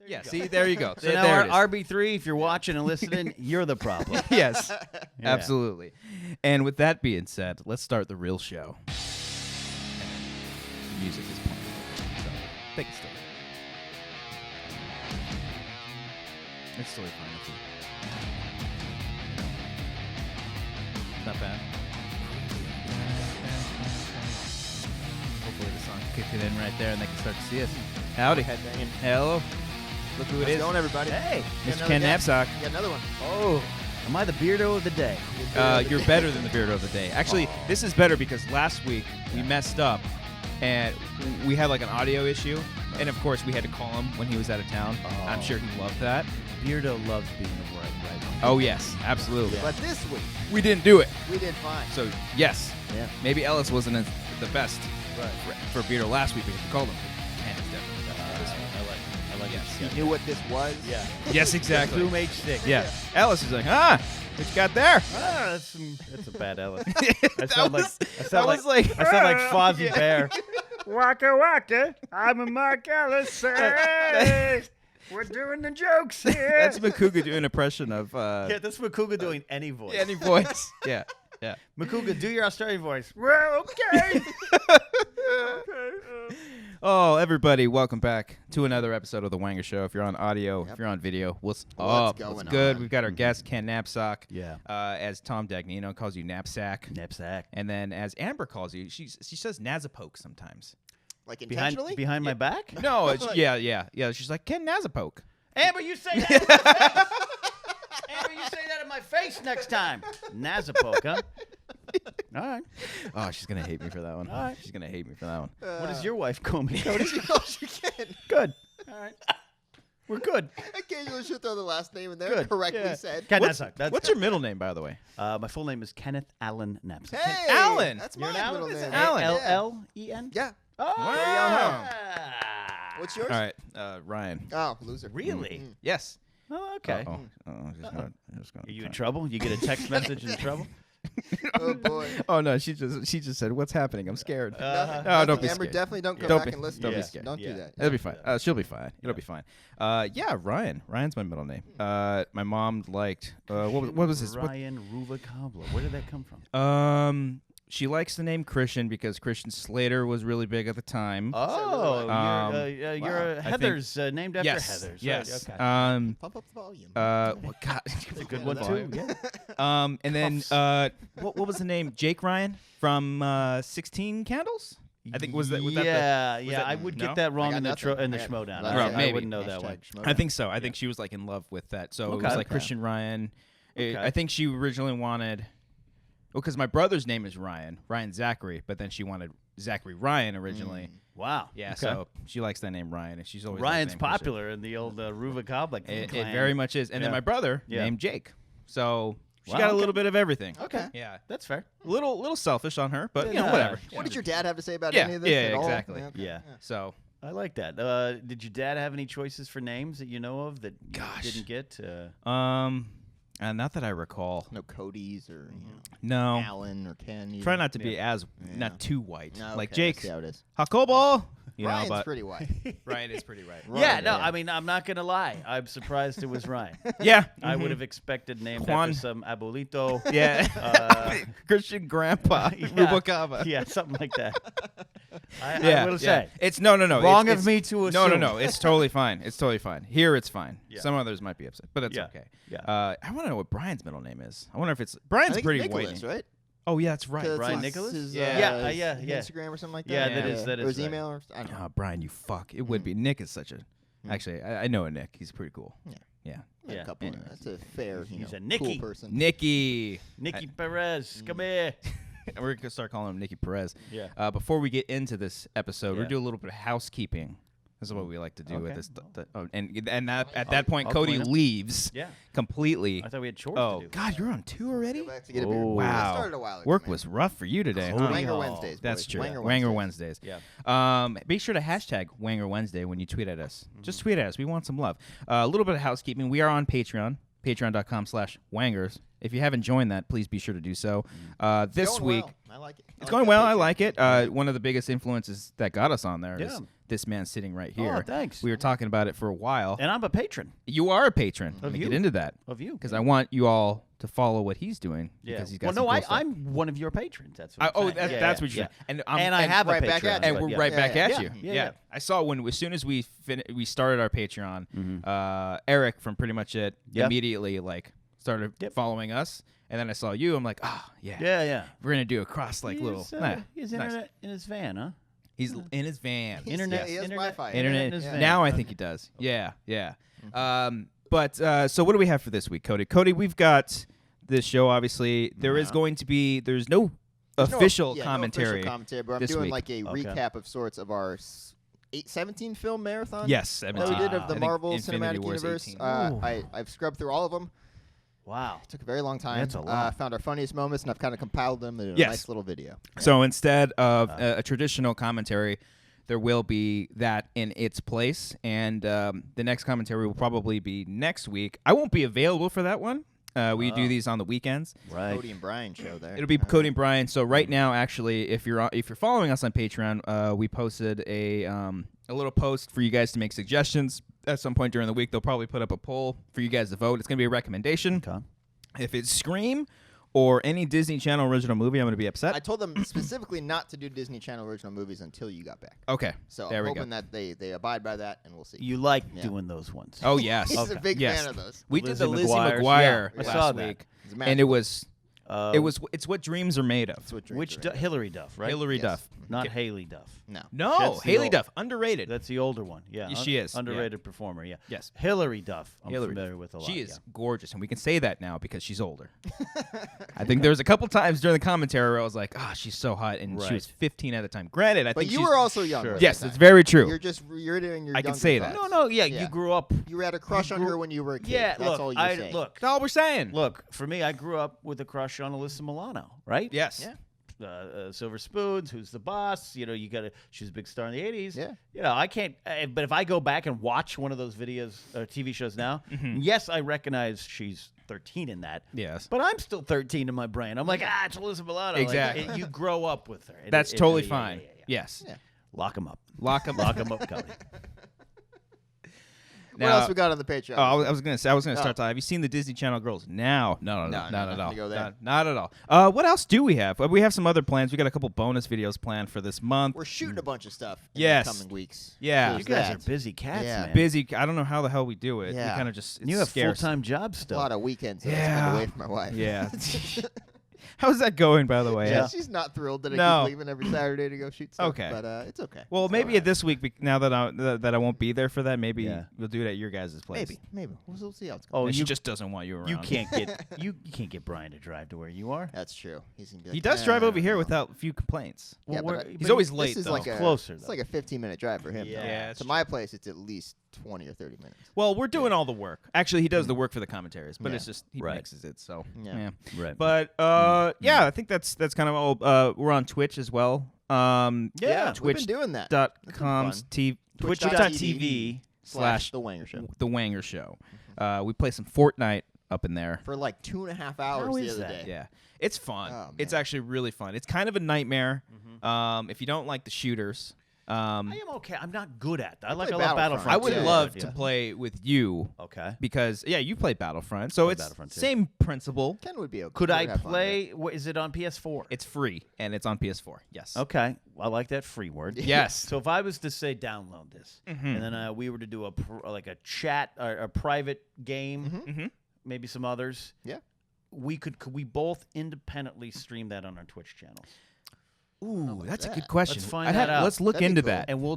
Yeah, see, there you go. So now there it is. RB3, if you're watching and listening, you're the problem. Yes, Yeah. absolutely. And with that being said, let's start the real show. The music is playing. So, take a step. It's totally fine if you. Not bad. Hopefully the song kicked it in right there and they can start to see us. Howdy. Hello. Look who it is. How's it going, everybody? Hey, Mr. Ken Napzok. You got another one. oh, am I the Beardo of the day? You're better than the Beardo of the day. Actually, this is better because last week we messed up and we had like an audio issue. And of course, we had to call him when he was out of town. I'm sure he loved that. Beardo loves being the right. Oh, yes, absolutely. But this week, We didn't do it. we did fine. So, yes, Yeah. maybe Ellis wasn't the best Right. for Beardo last week because we called him. Ken is definitely better for this one. I like Yes. He knew what this was. Yeah. Yes, exactly. Zoom H6. Yeah. Ellis is like, what you got there? That's a bad Ellis. I That sound was- like that was like- Fozzie Yeah. Bear. Waka waka, I'm a Mark Ellis. Hey, we're doing the jokes here. That's Makuga doing an impression of Yeah, that's Makuga doing any voice. any voice. Yeah. Yeah. Makuga, do your Australian voice. Well, okay. Oh, everybody, welcome back to another episode of the Wanger Show. If you're on audio, if you're on video, what's up? going What's good? on? We've got our guest, Ken Napzok. Yeah. As Tom Dagnino calls you Knapsack. Knapsack. And then as Amber calls you, she says Nazapoke sometimes. Like intentionally? Behind my back? No, it's, yeah. She's like, Ken Nazapoke. Amber, you say that. Amber, you say that in my face next time. Nazapoke, huh? All right. Oh, she's going to hate me for that one. All right. She's going to hate me for that one. What does your wife call me? What did she call you again? Good. All right. We're good. Occasionally she'll throw the last name in there. Good. Correctly Yeah. said. Ken What's, Napzok. That's what's your middle name, by the way? My full name is Kenneth Allen Napzok. Hey, Alan. That's You're my an middle Allen? name. Alan. L-L-E-N? Yeah. Oh. Wow. What's yours? All right, Ryan. Oh, loser. Really? Yes. Oh, okay. Just gonna Are you in trouble? You get a text message in trouble? Oh boy. Oh no, she just said, "What's happening? I'm scared." Nothing. Oh, don't Nothing. be Amber, scared. definitely don't go Don't back be- and listen. don't to be this. scared. Don't do Yeah. that. It'll be fine. She'll be fine. It'll be fine. Yeah, Ryan. Ryan's my middle name. My mom liked. What was his? Ryan Ruvalcaba. Where did that come from? She likes the name Christian because Christian Slater was really big at the time. Oh, you're Wow. Heather's named after yes. Heather's. Yes. Right, okay. Pump up the volume. Well, God, That's a good one, too. Yeah. And then what was the name? Jake Ryan from 16 Candles. I think was that. Was yeah, that I would no? get that wrong got in the nothing. in the I got Schmodown. nothing. Right, I maybe. wouldn't know that one. I think so. I think she was like in love with that. So it Okay. was like Okay. Christian Ryan. Okay. I think she originally wanted. Well, because my brother's name is Ryan Zachary, but then she wanted Zachary Ryan originally. Wow. Yeah, Okay. so she likes that name Ryan, and she's always liked Ryan's the name Christian. popular in the old Ruvalcaba It clan. very much is. And then Yeah. my brother Yeah. named Jake. So she Wow, got a okay. little bit of everything. Okay. Yeah. That's fair. Little selfish on her, but Yeah, whatever. What did your dad have to say about Yeah, any of this? yeah, at all? exactly. Okay. Yeah. So I like that. Did your dad have any choices for names that you know of that you didn't get? not that I recall. No Cody's or No. Alan or Ken. Either. Try not to be Yeah. as not too white. No, Like okay, I Jake see how it is. Hakobo. Ryan's but pretty white. Ryan is pretty right. Yeah, Ryan, no, yeah. I mean, I'm not going to lie. I'm surprised it was Ryan. Yeah. I would have expected named Juan. after some abuelito. Yeah. Christian Grandpa. Rubalcaba. Yeah, something like that. I Yeah, will yeah. say. It's no. Wrong it's, of me to No, assume. no. It's totally fine. It's totally fine. Here, it's fine. Yeah. Some others might be upset, but it's Yeah, okay. yeah. I want to know what Brian's middle name is. I wonder if it's I Brian's think pretty it's white. Nicholas, name. right? Oh yeah, that's right. 'Cause Brian it's Nicholas? his, Yeah. Yeah, Instagram or something like that. Yeah, that is or his right. email. Or, I don't know. Oh, Brian, you fuck. It would be. Nick is such a. Actually, I know a Nick. He's pretty cool. Yeah. Yeah. A Yeah. couple. Anyways. That's a fair, He's a cool Nicky. person. Nicky. Nikki Perez, come here. We're gonna start calling him Nicky Perez. Yeah. Before we get into this episode, we're Yeah. do a little bit of housekeeping. This is what we like to do with Okay. this. And that, at that point, I'll Cody clean up. leaves Yeah. completely. I thought we had chores Oh to do. God, you're on two already. Go back to get a beer. Oh. I Wow. started a while ago. Work man. was rough for you today, huh? Cody Wanger Hall. Wednesdays. That's boys. true. Wanger Wednesdays. Yeah. Be sure to hashtag Wanger Wednesday when you tweet at us. Just tweet at us. We want some love. A little bit of housekeeping. We are on Patreon. Patreon.com/Wangers. If you haven't joined that, please be sure to do so. This Going week, well. I like it. it's going well. I like it. One of the biggest influences that got us on there is Yeah. this man sitting right here. Oh, thanks. We were talking about it for a while. And I'm a patron You are a patron. Of Let me you. get into that of you. because I want you all to follow what he's doing. Yeah. Because he's got Well, some no, cool stuff. I'm one of your patrons. That's what I'm saying. That's what you're saying. And I have right a back Patreon. at and but we're yeah. right back Yeah, at yeah. you. Yeah. I saw when as soon as we started our Patreon, Eric from Pretty Much It Yep. immediately started following us, and then I saw you. I'm like, Yeah. we're gonna do a cross little. He's nice. internet in his van, huh? He's in his van. Internet. He has internet, Wi-Fi. Internet. in his van. Now I think he does. Yeah. But so what do we have for this week, Cody? Cody, we've got this show. Obviously, there's no official commentary. No official commentary, but I'm this doing week. like a Okay. recap of sorts of our 17 film marathon. Yes, that 17. we did of I the think Marvel Infinity Cinematic War's Universe. 18. I've scrubbed through all of them. Wow. Took a very long time. That's a lot. Found our funniest moments, and I've kind of compiled them in a Yes. nice little video. So instead of a traditional commentary, there will be that in its place, and the next commentary will probably be next week. I won't be available for that one. We do these on the weekends. Right. Cody and Brian show there. It'll be Cody and Brian. So right now, actually, if you're following us on Patreon, we posted a little post for you guys to make suggestions. At some point during the week, they'll probably put up a poll for you guys to vote. It's going to be a recommendation. Okay. If it's Scream or any Disney Channel original movie, I'm going to be upset. I told them specifically not to do Disney Channel original movies until you got back. Okay. So there I'm we go. hoping that they abide by that, and we'll see. You like Yeah. doing those ones. Oh yes, He's a big yes. fan of those. We did Lizzie the Lizzie McGuire's. McGuire Yeah, I last saw that. week, It's and magical. it's what dreams are made of. That's what dreams Which are made of. Hillary Duff, right? Hillary Yes. Duff. Not Okay. Haley Duff. No. No, That's the Haley old- Duff, underrated. That's the older one. Yeah. Yeah, she is, yeah. Underrated performer, yeah. Yes. Hillary Duff. I'm Hillary familiar Duff. with a lot. She is yeah. gorgeous, and we can say that now because she's older. I think there was a couple times during the commentary where I was like, she's so hot, and she Right. was 15 at the time. Granted, I But think you she's, were also younger. Sure. at yes, the it's time. very true. You're doing your. I can younger say thoughts. that. No, yeah, Yeah. you grew up. You had a crush on her when you were a kid. Yeah, That's look, all you're saying. That's all we're saying. Look, for me, I grew up with a crush on Alyssa Milano, right? Yes. Yeah. Silver Spoons, Who's the Boss? You know, she was a big star in the 80s. Yeah. You know, I can't, but if I go back and watch one of those videos or TV shows now, yes, I recognize she's 13 in that. Yes. But I'm still 13 in my brain. I'm like, it's Alyssa Milano. Exactly. Like, you grow up with her. That's totally yeah, fine. yeah, yeah. Yes. Yeah. Lock them up. Lock 'em Lock them up, Cody. What else we got on the Patreon? Oh, I was gonna start talking. Have you seen the Disney Channel girls? No, not No, at nothing all. to go there. Not at all. What else do we have? We have some other plans. We got a couple bonus videos planned for this month. We're shooting a bunch of stuff in Yes. the coming weeks. Yeah. There's You guys that. are busy cats, Yeah. man. Busy. I don't know how the hell we do it. Yeah. We kind of just. You have scarce. full-time jobs A still. lot of weekends that I Yeah. spend away from my wife. Yeah. How's that going, by the way? Yeah, she's not thrilled that I No. keep leaving every Saturday to go shoot stuff. Okay. But it's okay. Well, It's maybe all right. this week, now that I won't be there for that, maybe Yeah. we'll do it at your guys' place. Maybe. We'll see how it's going. Oh, And she you just doesn't want you around. You can't get you can't get Brian to drive to where you are. That's true. He's gonna be like, He does drive over here "No." without a few complaints. Yeah, Well, but we're- He's always This late is though. like a Closer, It's though. like a 15-minute drive for him. Yeah. though. Yeah, that's To true. my place, it's at least 20 or 30 minutes. Well, we're doing all the work. Actually, he does the work for the commentaries, but Yeah. it's just he Right. mixes it. So Yeah. Right. But yeah, I think that's kind of all. We're on Twitch as well. Yeah, We've Twitch been doing that. .com fun. twitch.tv / The Wanger Show. the Wanger Show. We play some Fortnite up in there. For like 2.5 hours the is other that? day. Yeah, it's fun. Oh, It's man. actually really fun. It's kind of a nightmare if you don't like the shooters. I am okay. I'm not good at that. I like play a lot of Battlefront, Battlefront. I would Yeah. love Yeah. to play with you Okay. because you play Battlefront, so Play it's Battlefront, too. same principle. Ken would be okay. Could He I would have fun with it. play? Is it on PS4? It's free and it's on PS4. Yes. Okay. I like that free word. Yes. So if I was to say download this, and then we were to do like a chat or a private game, maybe some others, Yeah. could we both independently stream that on our Twitch channels? Ooh, that's a that? good question. Let's find that out. Let's look That'd be into cool. that. And we'll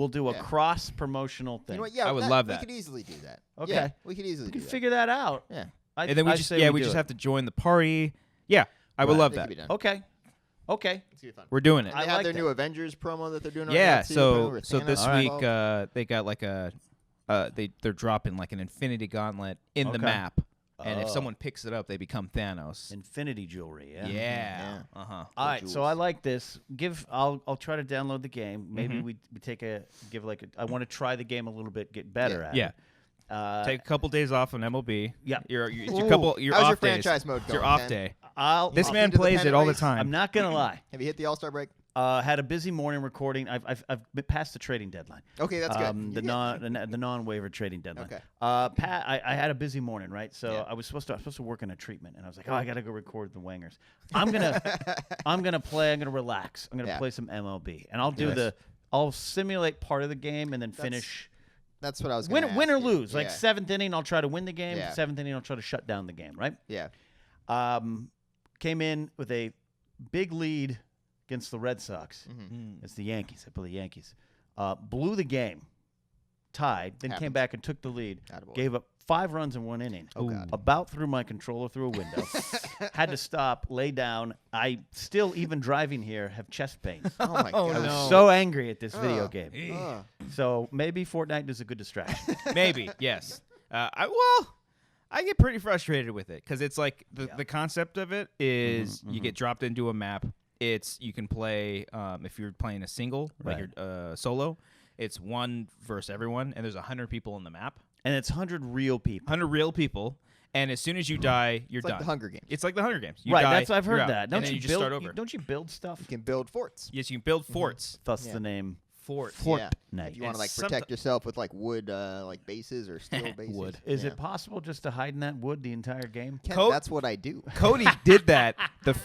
do a Yeah. cross promotional thing. You know what? Yeah, I would love that. We could easily do that. Okay. Yeah, we could easily We do can that. figure that out. Yeah. I, And then we I just say we do just it. have to join the party. Yeah, I would Right. love It that. could be done. Okay. Okay. It's gonna be fun. We're doing it. I They have like their that. new Avengers promo that they're doing right Yeah, now, too, apparently, so with so Thanos this involved. week they got like a they're dropping like an Infinity Gauntlet in the Okay. map, and if Oh. someone picks it up, they become Thanos. Infinity jewelry. Yeah. Yeah. Yeah. Uh huh. All right, so jewels. I like this. I'll try to download the game. Maybe Mm-hmm. we I want to try the game a little bit, get better at Yeah. it. Take a couple days off on MLB. Yeah. It's your couple. Your How's off your days. franchise mode It's your going, off Ken? day. I'll This Off man into the plays it pennant all the race? time. I'm not gonna lie. Have you hit the All-Star break? Had a busy morning recording. I've been past the trading deadline. Okay, that's good. The non-waiver trading deadline. Okay. Pat, I had a busy morning, right? So Yeah. I was supposed to work on a treatment, and I was like, I got to go record the Wangers. I'm gonna relax. I'm gonna play some MLB, and I'll simulate part of the game and then finish. That's what I was going to Win or ask you. lose. Like Yeah. 7th inning, I'll try to win the game. Yeah. 7th inning, I'll try to shut down the game. Right? Yeah. Came in with a big lead against the Red Sox. Mm-hmm. It's the Yankees. I play the Yankees. Blew the game, tied, then came Happens. back and took the lead. Attaboy. Gave up 5 runs in 1 inning. Oh, God. About threw my controller through a window. Had to stop, lay down. I still, even driving here, have chest pains. Oh, my God. I was no. so angry at this video game. Ugh. So maybe Fortnite is a good distraction. Maybe, yes. I get pretty frustrated with it because it's like the concept of it is you get dropped into a map. You can play if you're playing a single, like you're solo. It's one versus everyone, and there's 100 people in the map. And it's 100 real people. 100 real people, and as soon as you die, you're It's done. like the Hunger Games. It's like the Hunger Games. You Right, die, I've you're heard out, that. and Don't then you just build? start over. Don't you build stuff? You can build forts. Yes, you can build forts. Thus Yeah. the name Forts. Fortnite. If you want to like And protect yourself with like wood, like bases or steel bases. Wood. Is Yeah. it possible just to hide in that wood the entire game? Ken, Co- that's what I do. Cody did that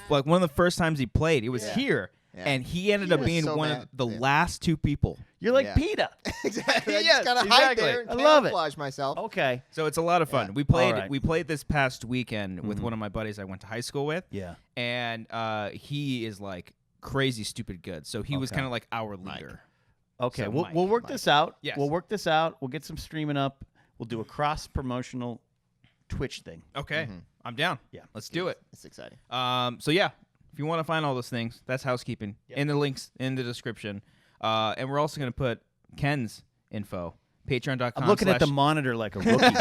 like one of the first times he played. It was Yeah. here, Yeah. and he ended He up was being so one mad. of the Yeah. last 2 people. You're like Yeah. PETA. Exactly. I Yes, just gotta hide exactly. there and I love it. camouflage myself. Okay. So it's a lot of fun. Yeah. We played. All right. We played this past weekend with one of my buddies I went to high school with. Yeah. And he is like crazy stupid good. So he was Okay. kind of like our leader. Okay. So We'll work this out. Yes. We'll work this out. We'll get some streaming up. We'll do a cross promotional Twitch thing. Okay, I'm down. Yeah. Let's do it. It's exciting. So yeah, if you want to find all those things, that's housekeeping in the links in the description. And we're also gonna put Ken's info. Patreon.com. I'm looking at the monitor like a rookie.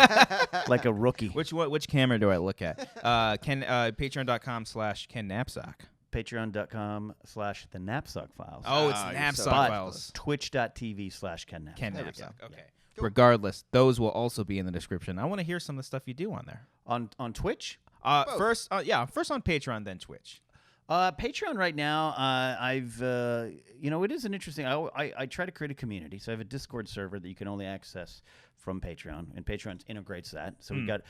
Like a rookie. Which camera do I look at? Patreon.com/Ken Napzok. Patreon.com/the Napzok Files. Oh, it's you're Napzok so Files. Twitch.tv/Ken Napzok. Ken There we Napzok. go. Okay. Regardless, those will also be in the description. I want to hear some of the stuff you do on there. On Twitch? First on Patreon, then Twitch. Patreon right now, I've, it is an interesting, I try to create a community. So I have a Discord server that you can only access from Patreon, and Patreon integrates that. So we've got,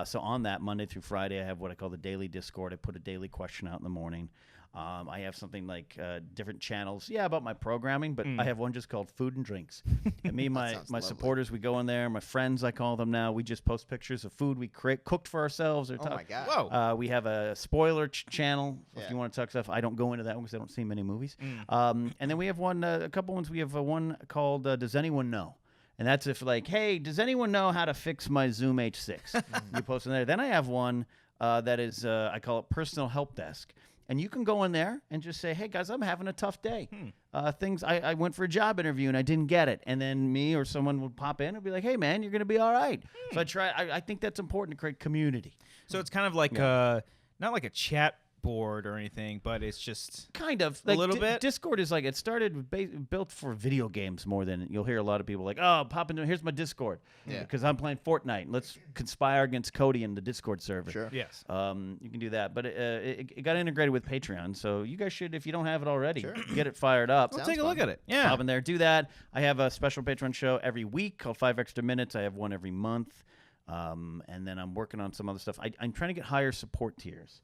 so on that, Monday through Friday, I have what I call the daily Discord. I put a daily question out in the morning. I have something like different channels, about my programming, but I have one just called Food and Drinks. And me and my lovely. supporters, we go in there. My friends, I call them now. We just post pictures of food we cooked for ourselves. Or Oh my God. Whoa. we have a spoiler channel if Yeah. you want to talk stuff. I don't go into that one because I don't see many movies. And then we have one, a couple ones. We have one called Does Anyone Know? And that's if like, hey, does anyone know how to fix my Zoom H6? You post in there. Then I have one that is, I call it Personal Help Desk. And you can go in there and just say, hey, guys, I'm having a tough day. I went for a job interview and I didn't get it. And then me or someone would pop in and be like, hey, man, you're going to be all right. So I think that's important to create community. So it's kind of like not like a chat board or anything, but it's just Kind of. A little bit? Discord is like, it started built for video games more than, you'll hear a lot of people like, oh, pop into, here's my Discord. Yeah. Because I'm playing Fortnite. Let's conspire against Cody in the Discord server. Sure. yes. You can do that. But it got integrated with Patreon. So you guys should, if you don't have it already, Sure. get it fired up. We'll Sounds take a look fun. at it. Yeah. Pop in there, do that. I have a special Patreon show every week called 5 Extra Minutes. I have one every month. And then I'm working on some other stuff. I'm trying to get higher support tiers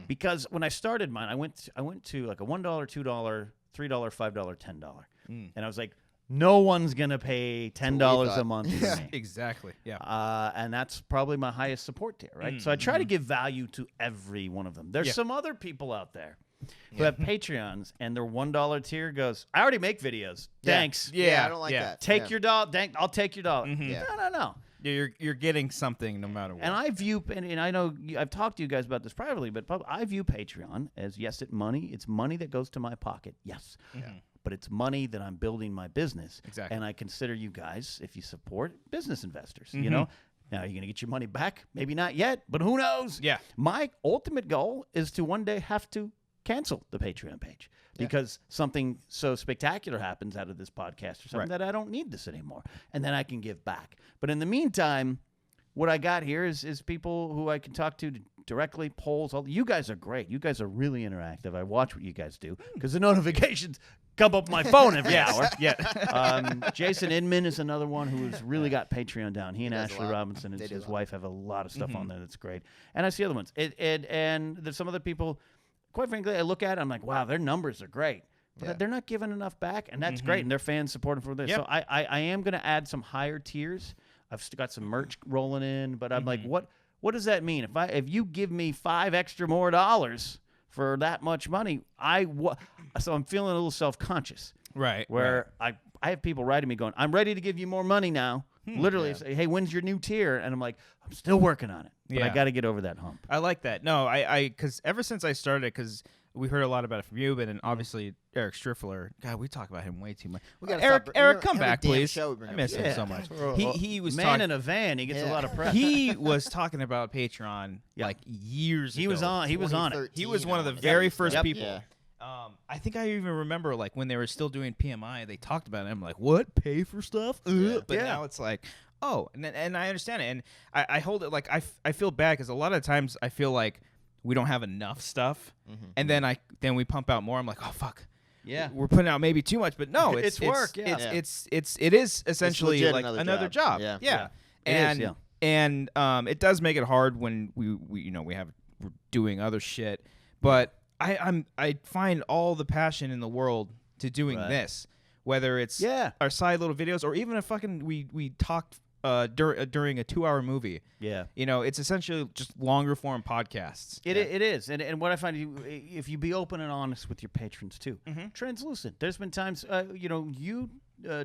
because when I started mine, I went to like a $1, $2, $3, $5, $10, and I was like, no one's gonna pay $10 a month for me. Exactly. Yeah. And that's probably my highest support tier, right? So I try to give value to every one of them. There's some other people out there who have Patreons, and their $1 tier goes, I already make videos. Yeah. Thanks. Yeah, I don't like that. Take Yeah. your dollar. I'll take your dollar. Yeah. No. You're getting something no matter what. And I view, and I know I've talked to you guys about this privately, but I view Patreon as, yes, it's money that goes to my pocket, yes. But it's money that I'm building my business. Exactly. And I consider you guys, if you support, business investors, you know? Now, are you going to get your money back? Maybe not yet, but who knows? Yeah. My ultimate goal is to one day have to cancel the Patreon page because something so spectacular happens out of this podcast or something that I don't need this anymore. And then I can give back. But in the meantime, what I got here is people who I can talk to directly, polls. You guys are great. You guys are really interactive. I watch what you guys do because the notifications come up my phone every hour. Yeah. Jason Inman is another one who's really got Patreon down. He and does a Ashley lot. Robinson and They do his a lot. wife have a lot of stuff on there that's great. And I see other ones. And there's some other people, quite frankly, I look at it, I'm like, wow, their numbers are great. But Yeah. they're not giving enough back, and that's great. And their fans support them for this. Yep. So I am going to add some higher tiers. I've still got some merch rolling in, but I'm like, what does that mean? If you give me $5 extra more for that much money, so I'm feeling a little self-conscious. Right. Where I have people writing me going, I'm ready to give you more money now. Literally say, hey, when's your new tier? And I'm like, I'm still working on it. But I Yeah. got to get over that hump. I like that. No, because ever since I started, because we heard a lot about it from you, but then obviously Eric Striffler. God, we talk about him way too much. We gotta Eric, stop- Eric, come every back, damn please. show we bring I up miss him Eric. so much. Yeah. He was Man talking. in a van. He gets a Yeah. lot of press. He was talking about Patreon like years ago. He was on it. 2013, He was one of the Yep. very first Yep. people. Yeah. I think I even remember like when they were still doing PMI, they talked about it. I'm like, what? Pay for stuff? But Yeah. now it's like, oh, and I understand it, and I hold it like I feel bad because a lot of times I feel like we don't have enough stuff, and then we pump out more. I'm like, oh fuck. Yeah. We're putting out maybe too much, but no, It's work, yeah. It is essentially legit like another job. job. Yeah. It is, And it does make it hard when we're doing other shit, but I find all the passion in the world to doing this, whether it's our side little videos or even a fucking we talked during a 2-hour movie. Yeah. It's essentially just longer form podcasts. It is. And what I find, if you be open and honest with your patrons, too, translucent. There's been times, you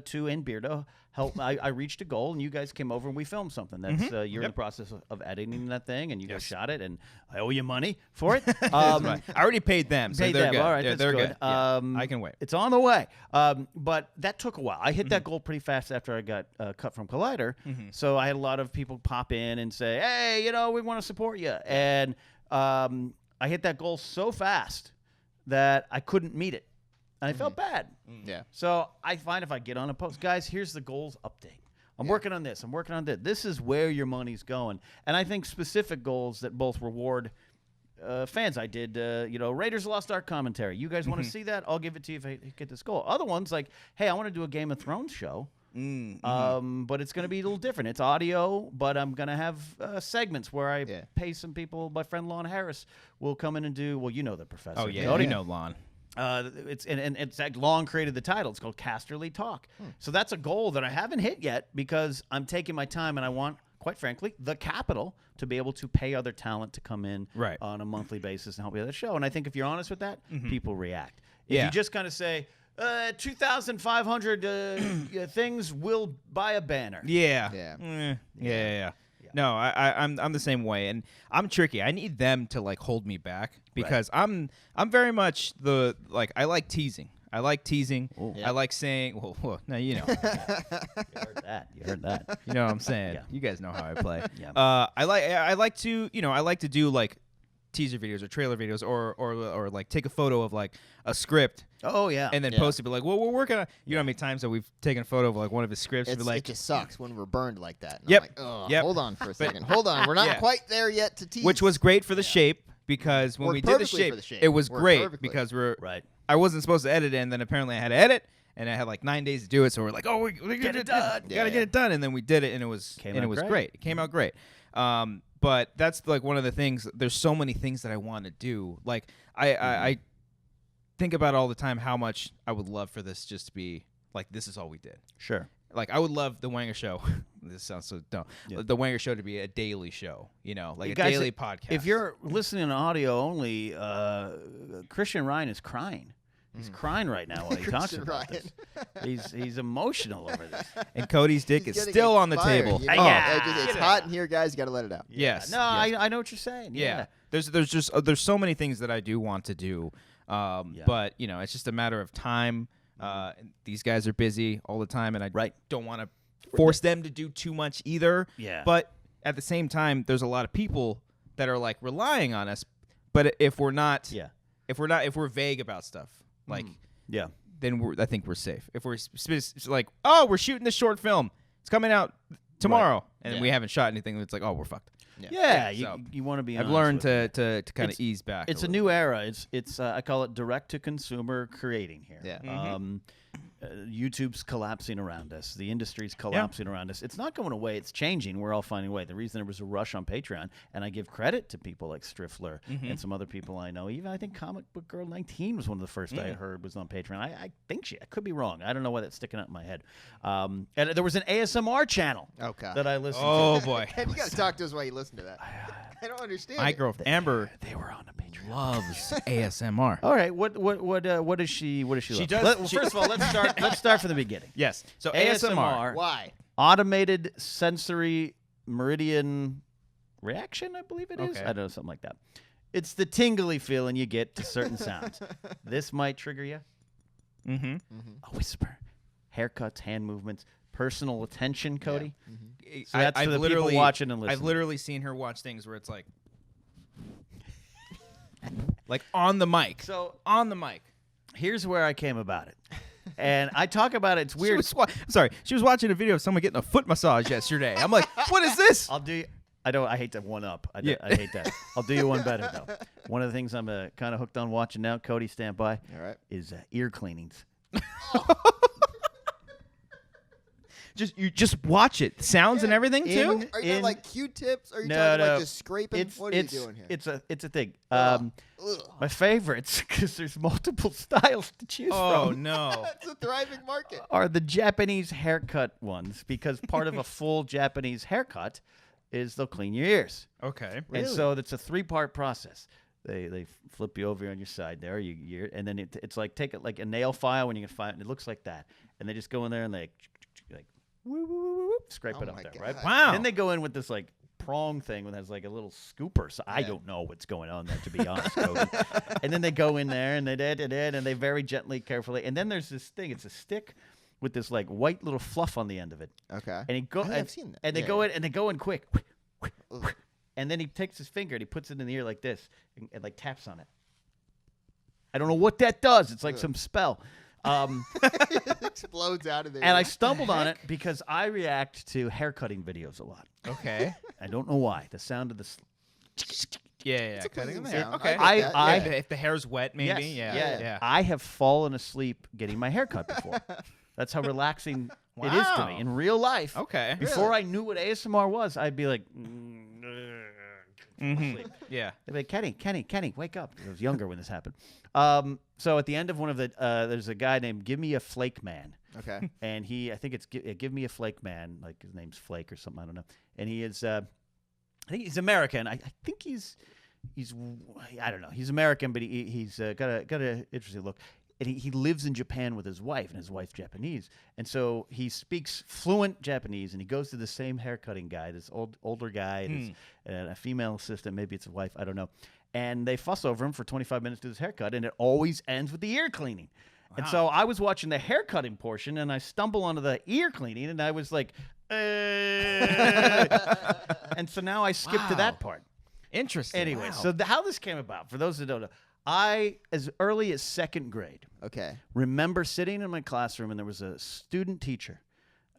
two and Beardo helped. I reached a goal, and you guys came over, and we filmed something. That's you're in the process of editing that thing, and you guys shot it, and I owe you money for it. I already paid them, so Paid they're them. good. All right, they're that's good. good. Yeah, I can wait. It's on the way. But that took a while. I hit that goal pretty fast after I got cut from Collider. So I had a lot of people pop in and say, hey, we want to support you. And I hit that goal so fast that I couldn't meet it. And I felt bad. Yeah. So I find if I get on a post, guys, here's the goals update. I'm working on this. I'm working on this. This is where your money's going. And I think specific goals that both reward fans. I did, Raiders of the Lost Ark commentary. You guys want to see that? I'll give it to you if I get this goal. Other ones like, hey, I want to do a Game of Thrones show. But it's going to be a little different. It's audio, but I'm going to have segments where I pay some people. My friend Lon Harris will come in and do, well, the professor. Oh yeah, you know Lon. It's Long created the title. It's called Casterly Talk. So that's a goal that I haven't hit yet because I'm taking my time and I want, quite frankly, the capital to be able to pay other talent to come in on a monthly basis and help me with the show. And I think if you're honest with that, people react. If you just kind of say, 2,500 things, will buy a banner. Yeah. No, I'm the same way, and I'm tricky. I need them to like hold me back because I'm very much I like teasing. I like teasing. I like saying, well, now you know. You heard that. You know what I'm saying? You guys know how I play. Yeah. I like to do like teaser videos or trailer videos or like take a photo of like a script. Oh yeah. And then post it, be like, well, we're working on. You know how many times that we've taken a photo of like one of his scripts and be like, It just sucks when we're burned like that. And Yep. I'm like, oh, Yep. hold on for a second. Hold on. We're not quite there yet to tease. which was great for the shape because when Worked we did the perfectly shape, for the shape. it was Worked great perfectly. because Right. I wasn't supposed to edit it, and then apparently I had to edit, and I had like 9 days to do it. So we're like, oh, we get it done. Gotta get it done, and then we did it, and it was great. It came out great. But that's like one of the things. There's so many things that I want to do. Like I think about all the time how much I would love for this just to be like this is all we did. Sure. Like I would love the Wanger Show. This sounds so dumb. Yeah. The Wanger Show to be a daily show. Like a Guys, daily podcast. If you're listening to audio only, Christian Ryan is crying. He's crying right now while he talks Christian about Ryan. this. He's emotional over this. and Cody's dick is Getting still on the inspired, table. you know? Yeah. It's hot in here, guys. You got to let it out. Yes. No, yes. I know what you're saying. Yeah. There's so many things that I do want to do, but it's just a matter of time. These guys are busy all the time, and I don't want to force them to do too much either. Yeah. But at the same time, there's a lot of people that are like relying on us. But if we're if we're vague about stuff, like then I think we're safe. If we're like, oh, we're shooting this short film, it's coming out tomorrow, and Yeah. we haven't shot anything. It's like, oh, we're fucked. Yeah, so you want to be. I've honest learned with it. to kind of ease back. It's a new era. It's I call it direct to consumer creating here. Yeah. YouTube's collapsing around us. The industry's collapsing around us. It's not going away. It's changing. We're all finding a way. The reason there was a rush on Patreon, and I give credit to people like Striffler and some other people I know. Even I think Comic Book Girl 19 was one of the first I heard was on Patreon. I think I could be wrong. I don't know why that's sticking out in my head. And there was an ASMR channel Okay. that I listened Oh to. boy, Ken, you got to talk to us while you listen to that. I don't understand. my it. girl Amber They were on the Patreon. loves ASMR. All right, what does she love? She does- Well, first of all, let's start from the beginning. Yes. So ASMR. Why? Automated sensory meridian reaction, I believe it is. Okay. I don't know, something like that. It's the tingly feeling you get to certain sounds. This might trigger you. Mm-hmm. A whisper, haircuts, hand movements, personal attention, Cody. So I- that's I've for the people literally- watching and listening. I've literally seen her watch things where it's like on the mic. So On the mic. here's where I came about it. And I talk about it. It's weird. She was watching a video of someone getting a foot massage yesterday. I'm like, what is this? I'll do. I hate to one up. I hate that. I'll do you one better though. One of the things I'm kind of hooked on watching now, Cody, stand by, is ear cleanings. You just watch it. Sounds and everything too. Are you like Q-tips? Or are you No, talking no. like just scraping? What are you doing here? It's a thing. Ugh. My favorites, because there's multiple styles to choose Oh from, no. It's a thriving market. are the Japanese haircut ones, because part of a full Japanese haircut is they'll clean your ears. Okay. And so it's a 3-part process. They flip you over on your side there, and then it's like take it like a nail file when you can find it. It looks like that, and they just go in there and they like woo, woo, woo, woo, scrape it up my there, God. right? Wow. Then they go in with this like prong thing that has like a little scooper. So I don't know what's going on there, to be honest, Cody. And then they go in there and they very gently, carefully, and then there's this thing. It's a stick with this like white little fluff on the end of it. Okay. And he go. I think I've seen that. And they Yeah, go yeah. in and they go in quick. Ugh. And then he takes his finger and he puts it in the ear like this and like taps on it. I don't know what that does. It's like some spell. It explodes out of there. And I stumbled on it because I react to haircutting videos a lot. Okay. I don't know why. The sound of the Yeah. It's a Cutting pleasing the hair. sound. Okay. I get that, I- yeah. If the hair's wet, maybe. Yes, Yeah. I have fallen asleep getting my hair cut before. That's how relaxing it is to me Wow. in real life. Okay. Before I knew what ASMR was, I'd be like, Mm-hmm. Yeah. they'd be like, Kenny, wake up. I was younger when this happened. So at the end of one of the, there's a guy named Give Me a Flake Man. Okay. And I think it's Give Me a Flake Man, like his name's Flake or something, I don't know. And he is, I think he's American. I think he's, I don't know. He's American, but he's got a interesting look. And he lives in Japan with his wife, and his wife's Japanese. And so he speaks fluent Japanese, and he goes to the same haircutting guy, this older guy, and a female assistant, maybe it's a wife, I don't know. And they fuss over him for 25 minutes to his haircut, and it always ends with the ear cleaning. Wow. And so I was watching the haircutting portion, and I stumble onto the ear cleaning, and I was like, and so now I skip to that part. Interesting. Anyway, Wow. so how this came about, for those that don't know, I, as early as 2nd grade, Okay. remember sitting in my classroom, and there was a student teacher,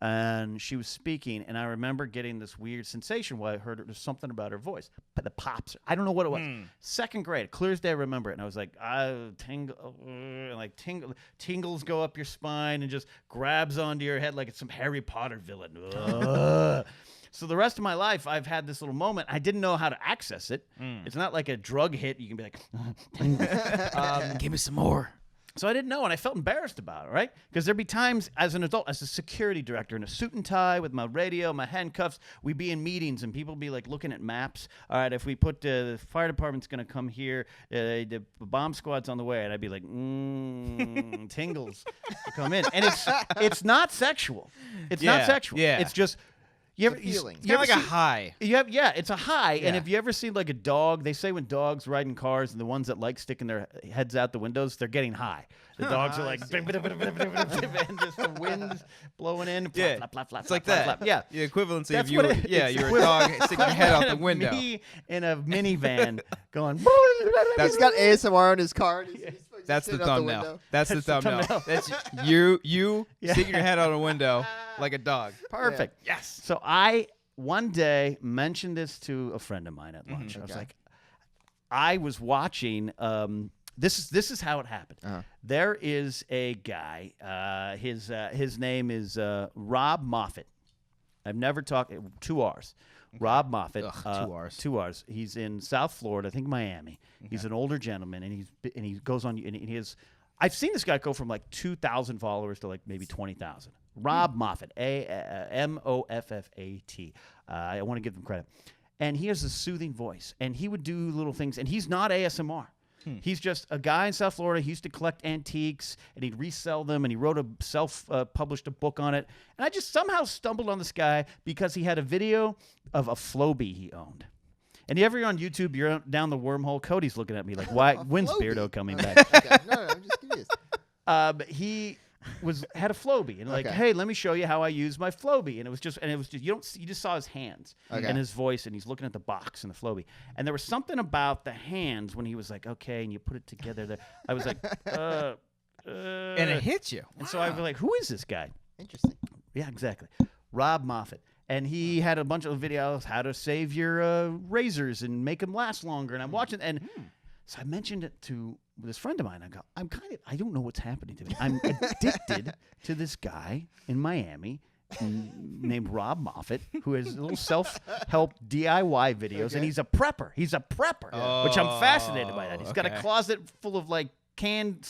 and she was speaking, and I remember getting this weird sensation while I heard there's something about her voice, but the pops. I don't know what it was. 2nd grade, clear as day, I remember it, and I was like, tingles go up your spine and just grabs onto your head like it's some Harry Potter villain. So the rest of my life, I've had this little moment. I didn't know how to access it. It's not like a drug hit. You can be like, give me some more. So I didn't know, and I felt embarrassed about it, right? Because there'd be times as an adult, as a security director in a suit and tie with my radio, my handcuffs, we'd be in meetings, and people would be like looking at maps. All right, if we put the fire department's going to come here, the bomb squad's on the way, and I'd be like, tingles to come in. And it's not sexual. It's not sexual. Yeah. It's just... You ever, It's a feeling. It's kind of like a high. it's a high. And Yeah. if you ever seen like a dog, they say when dogs ride in cars and the ones that like sticking their heads out the windows, they're getting high. The dogs are like, and just the wind's blowing in. Flap, Yeah. flap, flap, flap, It's like flap, that. flap, flap. Yeah. The equivalency That's of you. what it- Yeah, it's you're a equivalent. dog sticking your head out the window. Me in a minivan going. He's got ASMR in his car. And he's That's the sitting out thumbnail. window. That's the That's the thumbnail. thumbnail. That's you sticking your head out a window like a dog. Perfect. Yes. So I one day mentioned this to a friend of mine at lunch. I was like, I was watching. This is how it happened. There is a guy. His name is Rob Moffat. I've never talked. 2 R's. Rob Moffat. 2 R's. 2 R's. He's in South Florida, I think Miami. He's an older gentleman, and he goes on. And he has. I've seen this guy go from like 2,000 followers to like maybe 20,000. Rob Moffat, Moffat. I want to give him credit. And he has a soothing voice, and he would do little things, and he's not ASMR. He's just a guy in South Florida. He used to collect antiques, and he'd resell them, and he wrote published a book on it. And I just somehow stumbled on this guy because he had a video of a Flowbee he owned. And you ever on YouTube, you're down the wormhole, Cody's looking at me like, why? When's Beardo coming back? Okay. No, I'm just curious. He had a Flowbee, and like, hey, let me show you how I use my Flowbee. And it was just you just saw his hands and his voice, and he's looking at the box and the Flowbee. And there was something about the hands when he was like, okay, and you put it together. There, I was like, and it hit you. And so I was like, who is this guy? Interesting. Yeah, exactly. Rob Moffat. And he had a bunch of videos how to save your razors and make them last longer. And I'm watching, and so I mentioned it to this friend of mine. I go, I don't know what's happening to me. I'm addicted to this guy in Miami named Rob Moffat, who has little self-help DIY videos, and he's a prepper. He's a prepper, which I'm fascinated by that. He's got a closet full of like canned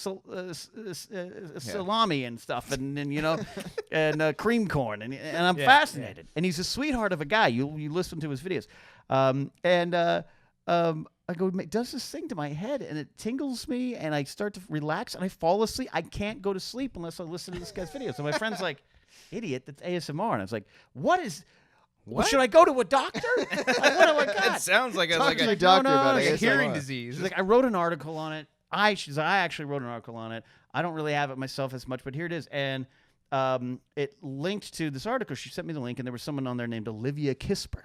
salami and stuff, and and cream corn, and I'm fascinated. And he's a sweetheart of a guy. You listen to his videos, I go, it does this thing to my head, and it tingles me, and I start to relax, and I fall asleep. I can't go to sleep unless I listen to this guy's videos. So my friend's like, idiot, that's ASMR. And I was like, what? Should I go to a doctor? Like, what do I got? It sounds like a doctor about like a ASMR. hearing disease. She's like, I wrote an article on it. I actually wrote an article on it. I don't really have it myself as much, but here it is. And it linked to this article. She sent me the link, and there was someone on there named Olivia Kisper.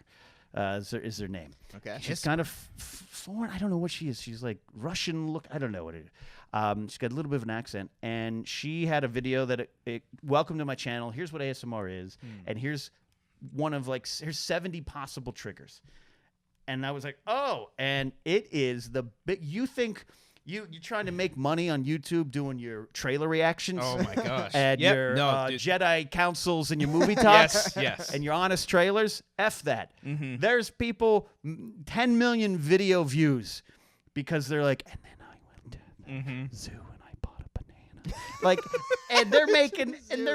Is their name? Okay. She's kind of foreign. I don't know what she is. She's like Russian look. I don't know what it is. She's got a little bit of an accent, and she had a video that it welcome to my channel. Here's what ASMR is, and here's one of here's 70 possible triggers. And I was like, oh, and it is the big. You think you're trying to make money on YouTube doing your trailer reactions? Oh my gosh! And your Jedi councils and your movie talks, yes, and your honest trailers. F that. There's people 10 million video views because they're like, and then I went to the zoo and I bought a banana. And they're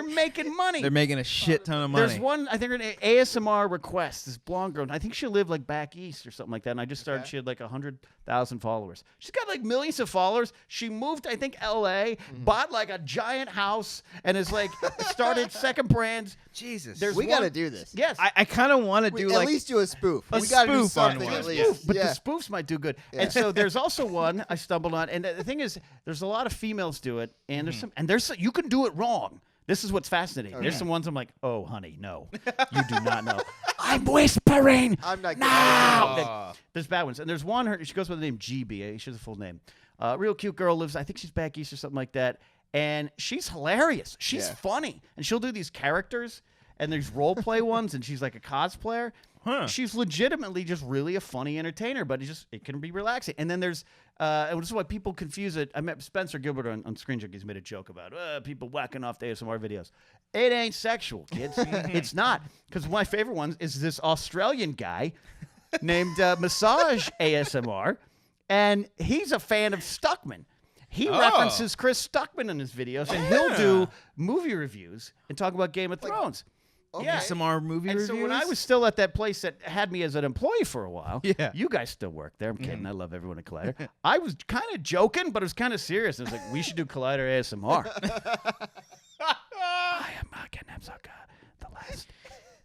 making money. They're making a shit ton of money. There's one, I think, her name, ASMR Request. This blonde girl. I think she lived back east or something like that. And I just started. She had 100,000 followers. She's got millions of followers. She moved, I think, L.A. Bought a giant house and is started second brands. Jesus, we got to do this. Yes, I kind of want to do at least do a spoof. We got to do spoof on something one. at least. But the spoofs might do good. And so there's also one I stumbled on, and the thing is, there's a lot of females do it, and there's you can do it wrong. This is what's fascinating. There's some ones I'm like, oh, honey, no, you do not know. I'm whispering. I'm not. No. There's bad ones, and there's one. She goes by the name GB. She has a full name. Real cute girl lives. I think she's back east or something like that. And she's hilarious. She's funny, and she'll do these characters and there's role play ones, and she's like a cosplayer. She's legitimately just really a funny entertainer, but it can be relaxing. And then there's, and this is why people confuse it. I met Spencer Gilbert on Screen Junkies made a joke about people whacking off the ASMR videos. It ain't sexual, kids. It's not. Because my favorite one is this Australian guy named Massage ASMR, and he's a fan of Stuckman. He references Chris Stuckman in his videos, and he'll do movie reviews and talk about Game of Thrones. ASMR movie reviews? So when I was still at that place that had me as an employee for a while, you guys still work there. I'm kidding. I love everyone at Collider. I was kind of joking, but it was kind of serious. I was like, we should do Collider ASMR. I am Ken Napzok, the last.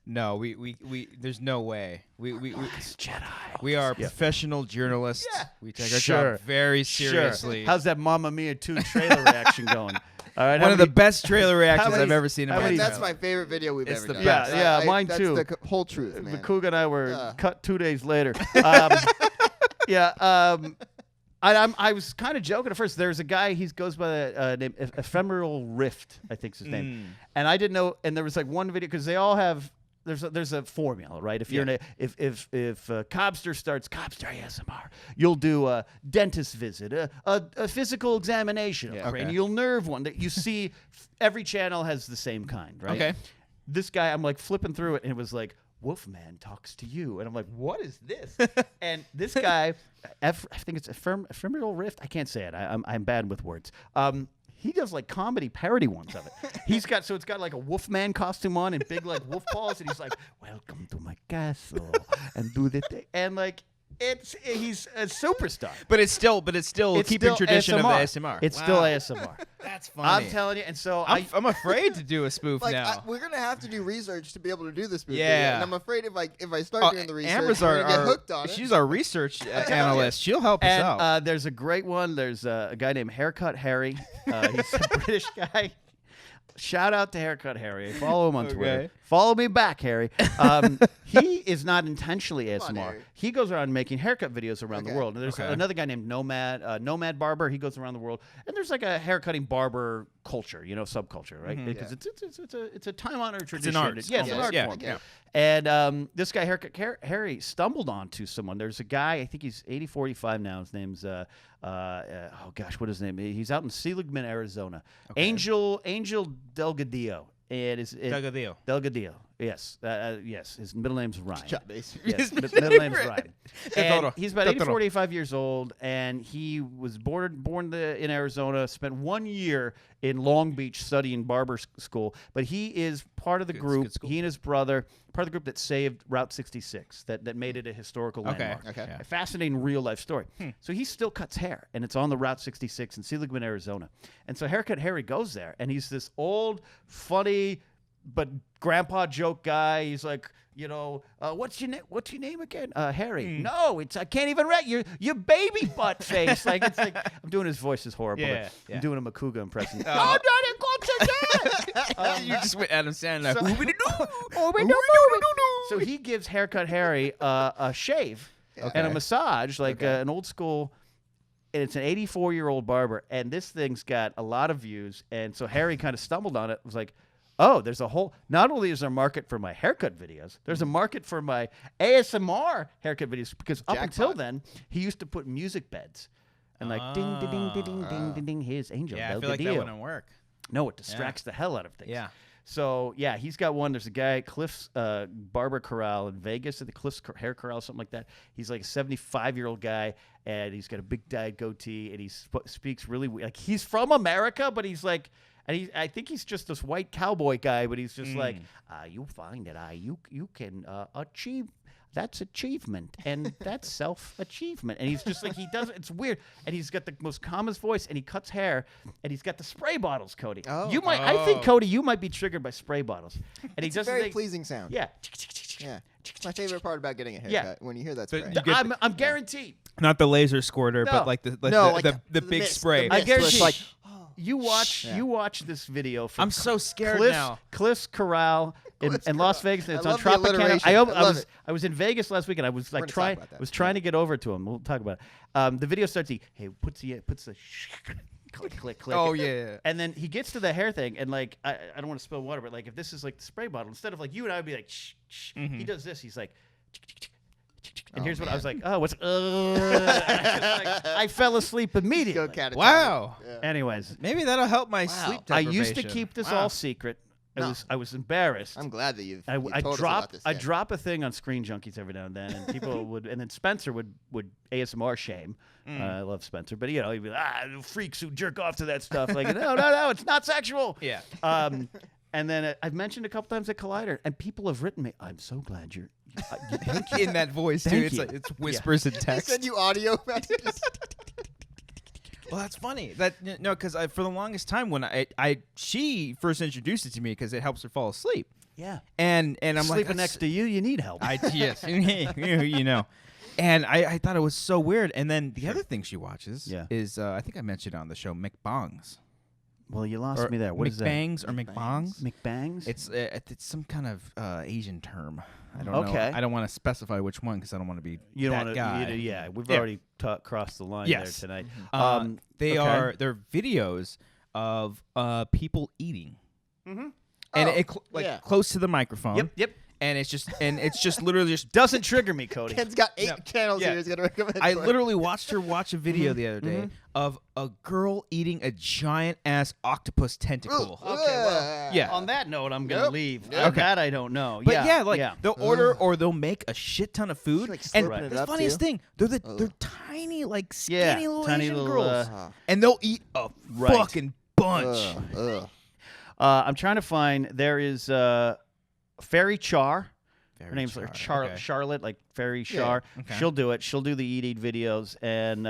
No, we there's no way. We Jedi. We are professional journalists. Yeah. We take our job very seriously. How's that Mamma Mia 2 trailer reaction going? All right, one of the best trailer reactions I've ever seen in my life. That's my favorite video we've ever done. Yeah, mine too. That's the whole truth, man. Cougar and I were cut 2 days later. I was kind of joking at first. There's a guy. He goes by the name Ephemeral Rift, I think's his name. And I didn't know. And there was like one video because they all have. There's a formula, right? If you're if Cobster starts Cobster ASMR, you'll do a dentist visit, a physical examination, a cranial nerve one. That you see, every channel has the same kind, right? Okay. This guy, I'm like flipping through it, and it was like Wolfman talks to you, and I'm like, what is this? And this guy, I think it's Ephemeral Rift. I can't say it. I'm bad with words. He does like comedy parody ones of it. It's got like a Wolfman costume on and big like wolf paws, and he's like, "Welcome to my castle," and do the thing, and like he's a superstar. But it's still keeping tradition of the ASMR. It's still ASMR. That's funny. I'm telling you, and so I'm afraid to do a spoof Like, now. we're gonna have to do research to be able to do this movie. Yeah. And I'm afraid if I start doing the research, Amber's we're gonna get hooked on it. She's our research analyst. She'll help us out. And there's a great one. There's a guy named Haircut Harry. He's a British guy. Shout out to Haircut Harry. I follow him on Twitter. Follow me back, Harry. He is not intentionally ASMR. Harry. He goes around making haircut videos around the world. And there's another guy named Nomad Barber. He goes around the world. And there's like a haircutting barber culture, subculture, right? Because it's a time-honored tradition. It's an art. Yeah, it's an art form. Yeah. And this guy, Haircut Harry, stumbled onto someone. There's a guy, I think he's 80, 45 now. His name's, oh gosh, what is his name? He's out in Seligman, Arizona. Okay. Angel Delgadillo. Delgadillo. Yes. Yes. His middle name's Ryan. Yes. His middle name's Ryan. And he's about 45 years old, and he was born in Arizona, spent 1 year in Long Beach studying barber school, but he is part of the group, he and his brother, part of the group that saved Route 66, that made it a historical landmark. Okay. A fascinating real-life story. So he still cuts hair, and it's on the Route 66 in Seligman, Arizona. And so Haircut Harry goes there, and he's this old, funny, but grandpa joke guy. He's like, what's your name again? Harry. No, I can't even read your baby butt face. Like it's like I'm doing his voice is horrible. Yeah, but I'm doing a Makuga impression. You just went Adam Sandler. So he gives Haircut Harry a shave and a massage, like an old school. And it's an 84-year-old barber, and this thing's got a lot of views. And so Harry kind of stumbled on it. Was like, oh, there's a whole. Not only is there a market for my haircut videos, there's a market for my ASMR haircut videos. Because up until then, he used to put music beds, and like ding, ding, ding, ding, ding, ding, ding. Here's Angel. Yeah, I feel like that wouldn't work. No, it distracts the hell out of things. Yeah. So yeah, he's got one. There's a guy, Cliff's Barber Corral in Vegas, at the Cliff's Hair Corral, something like that. He's like a 75-year-old guy, and he's got a big dyed goatee, and he speaks really like he's from America, but he's like, and I think he's just this white cowboy guy, but he's just like, you find that you can achieve. That's achievement, and that's self-achievement. And he's just like, he does it. It's weird. And he's got the most calmest voice, and he cuts hair, and he's got the spray bottles, Cody. Oh. I think, Cody, you might be triggered by spray bottles. And he does a very pleasing sound. Yeah. Yeah. It's my favorite part about getting a haircut, when you hear that spray. I'm guaranteed. Not the laser squirter, but like the big mist, spray. the mist, I guarantee. it's like, you watch this video from I'm so scared Cliff's, now. Cliff's Corral in Las Vegas. It's I on love the Tropicana. alliteration. I was in Vegas last week, and I was like trying to get over to him. We'll talk about it. The video starts. He puts the click, click, click. Oh yeah. And then he gets to the hair thing, and like I don't want to spill water, but like if this is like the spray bottle, instead of like you and I would be like shh, shh, he does this. He's like. And here's what I was like, I fell asleep immediately. Go catatonic. Wow. Yeah. Anyways, maybe that'll help my sleep I deprivation. used to keep this all secret. I was embarrassed. I'm glad that you've I told us about this. I drop a thing on Screen Junkies every now and then, and people would, and then Spencer would ASMR shame. I love Spencer, but he'd be like, freaks who jerk off to that stuff. Like, no, it's not sexual. Yeah. And then I've mentioned a couple times at Collider, and people have written me, I'm so glad you're. Thank you. In that voice too. Thank It's you. like it's whispers and They text. send you audio messages. Well, that's funny. Because for the longest time when she first introduced it to me because it helps her fall asleep. Yeah. And I'm sleeping like next to you, you need help. yes, you know. And I thought it was so weird. And then the other thing she watches is I think I mentioned it on the show, McBongs. Well, you lost me there. What is that? McBangs or McBongs? McBangs? It's some kind of Asian term. I don't know. Okay. I don't want to specify which one because I don't want to be You don't that wanna, guy. yeah, we've Yeah. already crossed the line Yes. there tonight. They're videos of people eating, and close to the microphone. Yep. And it's just literally just Doesn't trigger me, Cody. Ken's got 8 channels here. He's gonna recommend. I for it. literally watched her watch a video the other day of a girl eating a giant ass octopus tentacle. Okay, well, Yeah. On that note, I'm gonna Nope. leave. Nope. That I don't know. But they'll order Ugh. or they'll make a shit ton of food. like, And slurping it the up, funniest too. thing, they're tiny, like skinny little tiny Asian little, girls, Uh, and they'll eat a Right. fucking bunch. ugh. I'm trying to find. There is Fairy Char. Her name's Okay. Charlotte, like Fairy Char. okay. She'll do it. She'll do the eat videos, and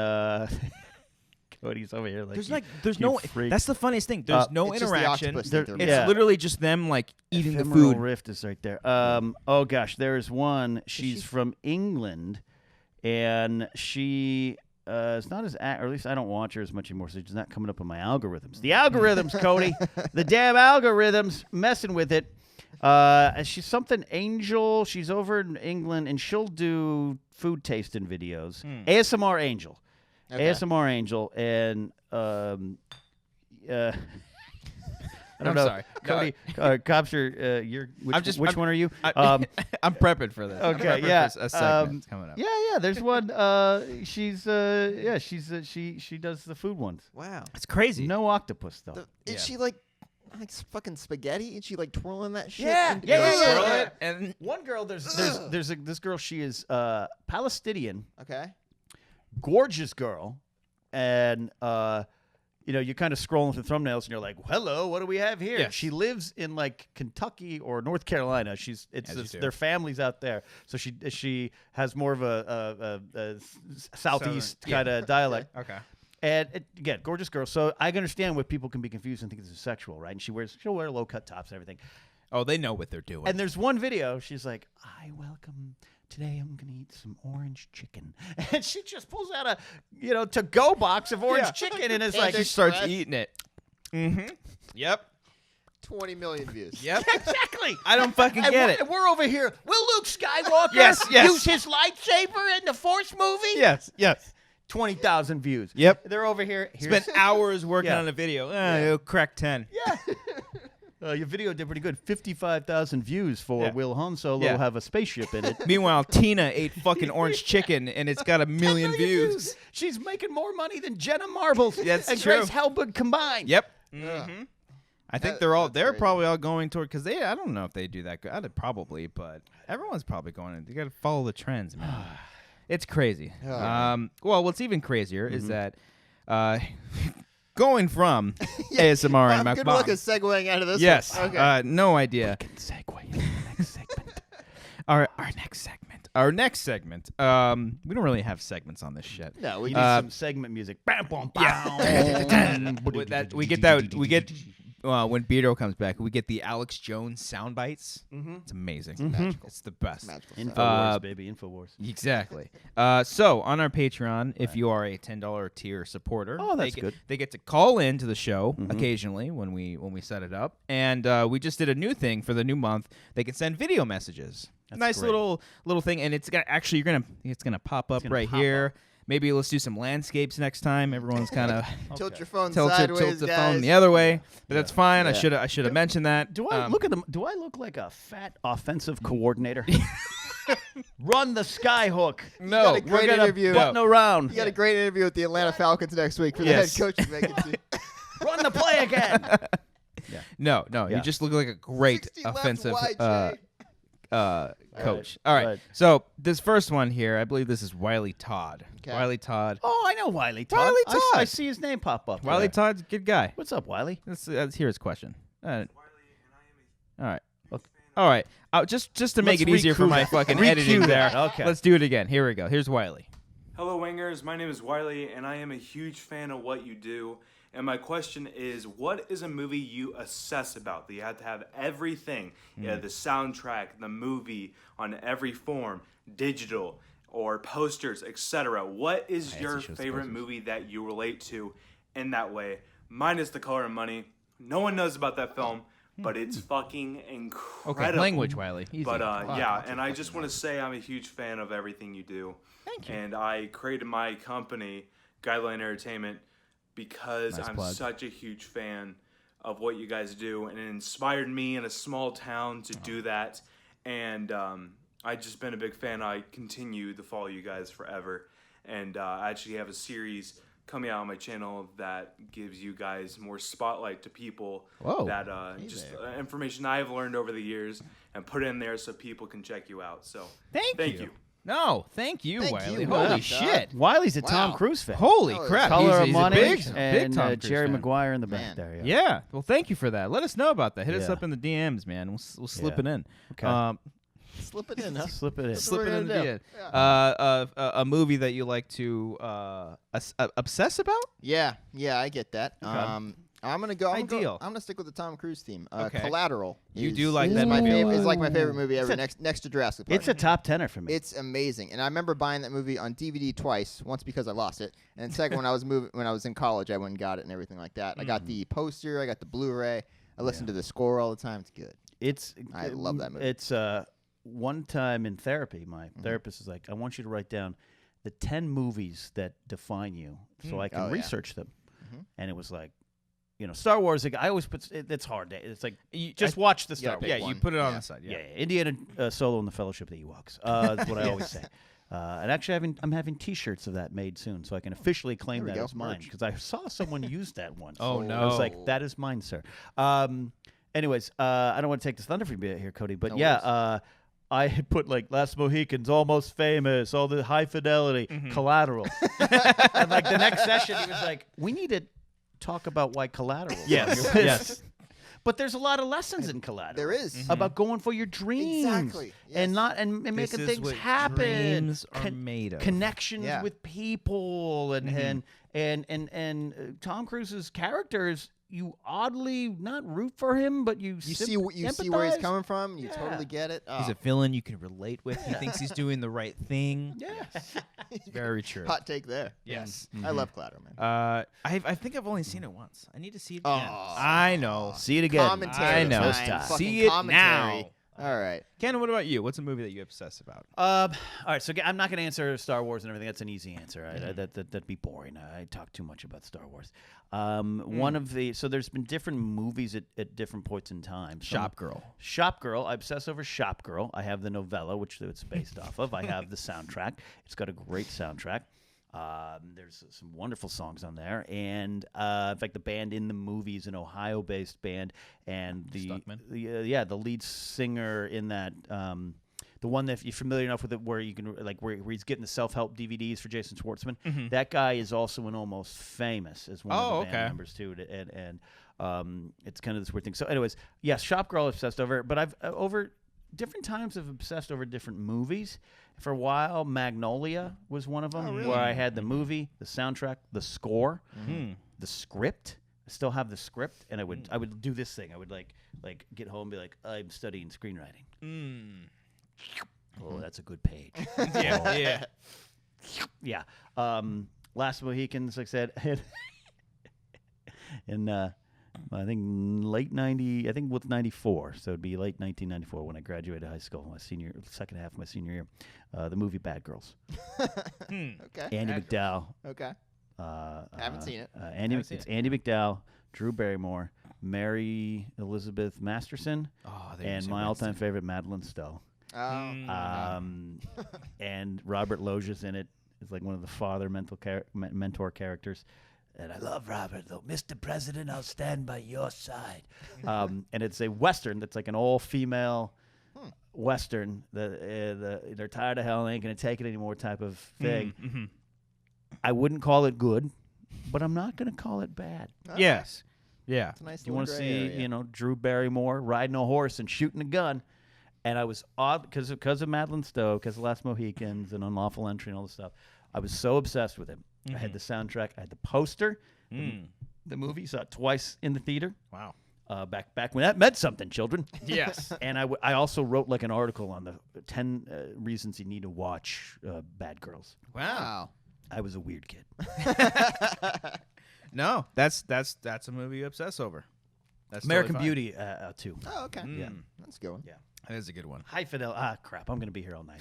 Cody's over here like There's you no. freak. That's the funniest thing. There's no It's just the interaction. octopus There- thing It's they're- yeah. literally just them like eating the Ephemeral food. Rift is right there. Oh gosh, there's one. She's from England, and she is not as or at least I don't watch her as much anymore. So she's not coming up on my algorithms. The algorithms, Cody, the damn algorithms messing with it. And she's something Angel. She's over in England, and she'll do food tasting videos. ASMR Angel, Okay. ASMR Angel, and I don't I'm know. sorry. Cody, Cobster, you're which one are you? I'm prepping for this. I'm Okay, prepping yeah. for a segment that's coming up. Yeah. There's one. She's she does the food ones. Wow. It's crazy. No octopus though. Is she like fucking spaghetti? Is she like twirling that shit? Yeah, into yeah, goes? yeah, Swirl yeah. it and One girl, this girl. She is Palestinian, Okay. gorgeous girl, and you're kind of scrolling through thumbnails, and you're like, hello, what do we have here? Yes. She lives in like Kentucky or North Carolina. As you do. Their family's out there, so she has more of a southeast Southern, kind of dialect. okay. And again, gorgeous girl. So I understand why people can be confused and think this is sexual, right? And she'll wear low cut tops and everything. Oh, they know what they're doing. And there's one video. She's like, today I'm gonna eat some orange chicken, and she just pulls out a to go box of orange chicken, and it's And like they she starts Express. eating it. Mm-hmm. Yep. 20 million views. Yep. exactly. I don't fucking And get we're, it. and we're over here. Will Luke Skywalker Yes. use his lightsaber in the Force movie? Yes. 20,000 views. Yep. They're over here. Spent hours working Yeah. on a video. It'll crack 10. Yeah. Your video did pretty good. 55,000 views for Yeah. Will Han Solo Yeah. have a spaceship in it. Meanwhile, Tina ate fucking orange chicken and it's got 1 million views. She's making more money than Jenna Marbles That's and true. Grace Helbig combined. Yep. Mhm. I think That's they're crazy. probably all going toward because I don't know if they do that good. Probably, but everyone's probably going. You got to follow the trends, man. It's crazy. Oh. Well, what's even crazier is that going from ASMR and Good luck at mukbang. segueing out of this. Yes. One. Okay. No idea. Segue into the next segment. Our next segment. Our next segment. We don't really have segments on this shit. No, We we need just some segment music. Bam, bam, Yeah. bam. We get when Beardo comes back, we get the Alex Jones sound bites. It's amazing. magical. It's the best. magical. Infowars, baby. Infowars. Exactly. So on our Patreon, if you are a $10 tier supporter, Oh, that's good. They get to call in to the show occasionally when we set it up, and we just did a new thing for the new month. They can send video messages. Nice great. little thing, and it's gonna pop up gonna right pop here. up. Maybe let's do some landscapes next time. Everyone's kind of Tilt your phone tilt sideways, the guys. phone the other way, but that's fine. Yeah. I should have mentioned that. Do I look at them? Do I look like a fat offensive coordinator? Run the skyhook. No, got a great We're gonna interview. button around. You got a great interview with the Atlanta Falcons next week for Yes. the head coaching vacancy. Run the play again. No, Yeah. you just look like a great 60 left offensive wide, coach. All right. right. So this first one here, I believe this is Wiley Todd. Okay. Wiley Todd. Oh, I know Wiley Todd. Wiley I Todd. see his name pop up. Wiley there. Todd's a good guy. What's up, Wiley? Let's hear his question. All right. All right. Just to make Let's it easier for recue my that. fucking Recue editing there. that. Okay. Let's do it again. Here we go. Here's Wiley. Hello, Wangers. My name is Wiley, and I am a huge fan of what you do. And my question is, what is a movie you obsess about? That you have to have everything, the soundtrack, the movie on every form, digital or posters, etc. What is your shows favorite posters. movie that you relate to in that way? minus The Color of Money. No one knows about that film, but it's fucking incredible. Okay, language, Wiley. Easy. But yeah, and I just want to say I'm a huge fan of everything you do. Thank you. And I created my company, Guideline Entertainment, because Nice I'm plug. such a huge fan of what you guys do, and it inspired me in a small town to do that. And I've just been a big fan. I continue to follow you guys forever, and I actually have a series coming out on my channel that gives you guys more spotlight to people Whoa. that information I've learned over the years and put in there so people can check you out. So Thank you. No, thank you, Thank Wiley. you, Holy Doug. shit. Wiley's a Tom Wow. Cruise fan. Holy Oh, crap. Color of he's Money a big and Tom Cruise Jerry fan. Maguire in the back Man. there. Yeah. Well, thank you for that. Let us know about that. Hit us Yeah. up in the DMs, man. We'll slip Yeah. it in. Okay. Slip it in, huh? Slip it in. Slip it we're in the gonna DM. A movie that you like to obsess about? Yeah, I get that. I'm gonna go. Ideal. I'm gonna stick with the Tom Cruise theme. Okay. Collateral. You is- do like is that my movie a favorite. lot. It's like my favorite movie ever. It's a- Next to Jurassic Park. It's a top tenner for me. It's amazing, and I remember buying that movie on DVD twice. Once because I lost it, and second when I was in college, I went and got it and everything like that. I got the poster. I got the Blu-ray. I listened to the score all the time. It's good. I love that movie. It's one time in therapy, my therapist is like, I want you to write down the 10 movies that define you so I can Oh, yeah. research them. And it was like, Star Wars, like, I always put, it's hard. It's like, just watch the Star gotta Wars. pick Yeah, one. you put it on Yeah. the side. Yeah, Yeah. Indiana Solo and the Fellowship of the Ewoks. That's what I always say. And actually, I'm having T-shirts of that made soon, so I can officially claim There we that go. as mine Merch. because I saw someone use that once. Oh, I was like, no. "That is mine, sir." Anyways, I don't want to take this thunder from you here, Cody, but No yeah, I had put like Last Mohicans, Almost Famous, all the High Fidelity, Collateral, and like the next session, he was like, "We need to talk about why Collateral." is on your list." Yes. But there's a lot of lessons in Collateral. There is. About going for your dreams, Exactly, yes. and not and This making is things what happen. dreams are made of. Connections Yeah. with people, and Tom Cruise's characters. You oddly not root for him, but you see where he's empathize. coming from. You Yeah. totally get it. He's a villain you can relate with. He thinks he's doing the right thing. Yes. Very true. hot take there. Yes. I love Collateral, man. I think I've only seen it once. I need to see it Oh. again. I know. See it again. Commentary. I know. time. Fucking See it commentary. now. All right. Ken, what about you? What's a movie that you obsess about? All right, so I'm not going to answer Star Wars and everything. That's an easy answer. That'd be boring. I talk too much about Star Wars. One of the there's been different movies at different points in time. Shop Girl. Shop Girl. I obsess over Shop Girl. I have the novella, which it's based off of. I have the soundtrack. It's got a great soundtrack. There's some wonderful songs on there, and in fact, the band in the movie is an Ohio-based band, and the lead singer in that, the one that if you're familiar enough with it, where you can where he's getting the self-help DVDs for Jason Schwartzman, that guy is also in Almost Famous as one of the band members too, and it's kind of this weird thing. So, anyways, yes, Shop Girl obsessed over, but I've over different times I've obsessed over different movies. For a while, Magnolia was one of them, where I had the movie, the soundtrack, the score, the script. I still have the script, and I would do this thing. I would like get home and be like, I'm studying screenwriting. Oh, that's a good page. Yeah. Yeah. Last Mohicans, like I said, in I think late 90, I think with 94, so it'd be late 1994 when I graduated high school, second half of my senior year. The movie Bad Girls. Okay. Andy McDowell. Okay. Haven't seen it. It's Andy McDowell, Drew Barrymore, Mary Elizabeth Masterson, and my all-time favorite, Madeline Stowe. And Robert Loggia's in it. It's like one of the father mentor characters. And I love Robert, though. Mr. President, I'll stand by your side. And it's a Western that's like an all-female Western. They're tired of hell and ain't going to take it anymore type of thing. I wouldn't call it good, but I'm not going to call it bad. Yes. Yeah. It's a nice You little want to gray see, area. Drew Barrymore riding a horse and shooting a gun. And I was odd because of Madeline Stowe, because of Last Mohicans and Unlawful Entry and all this stuff. I was so obsessed with him. I had the soundtrack. I had the poster. The movie. Saw it twice in the theater. Wow. Back when that meant something, children. Yes. And I also wrote like an article on the 10 reasons you need to watch Bad Girls. Wow. I was a weird kid. No, that's a movie you obsess over. That's American totally Beauty too. Oh, okay. Yeah. That's a good one. Yeah. fine. That is a good one. High Fidel. Crap. I'm going to be here all night.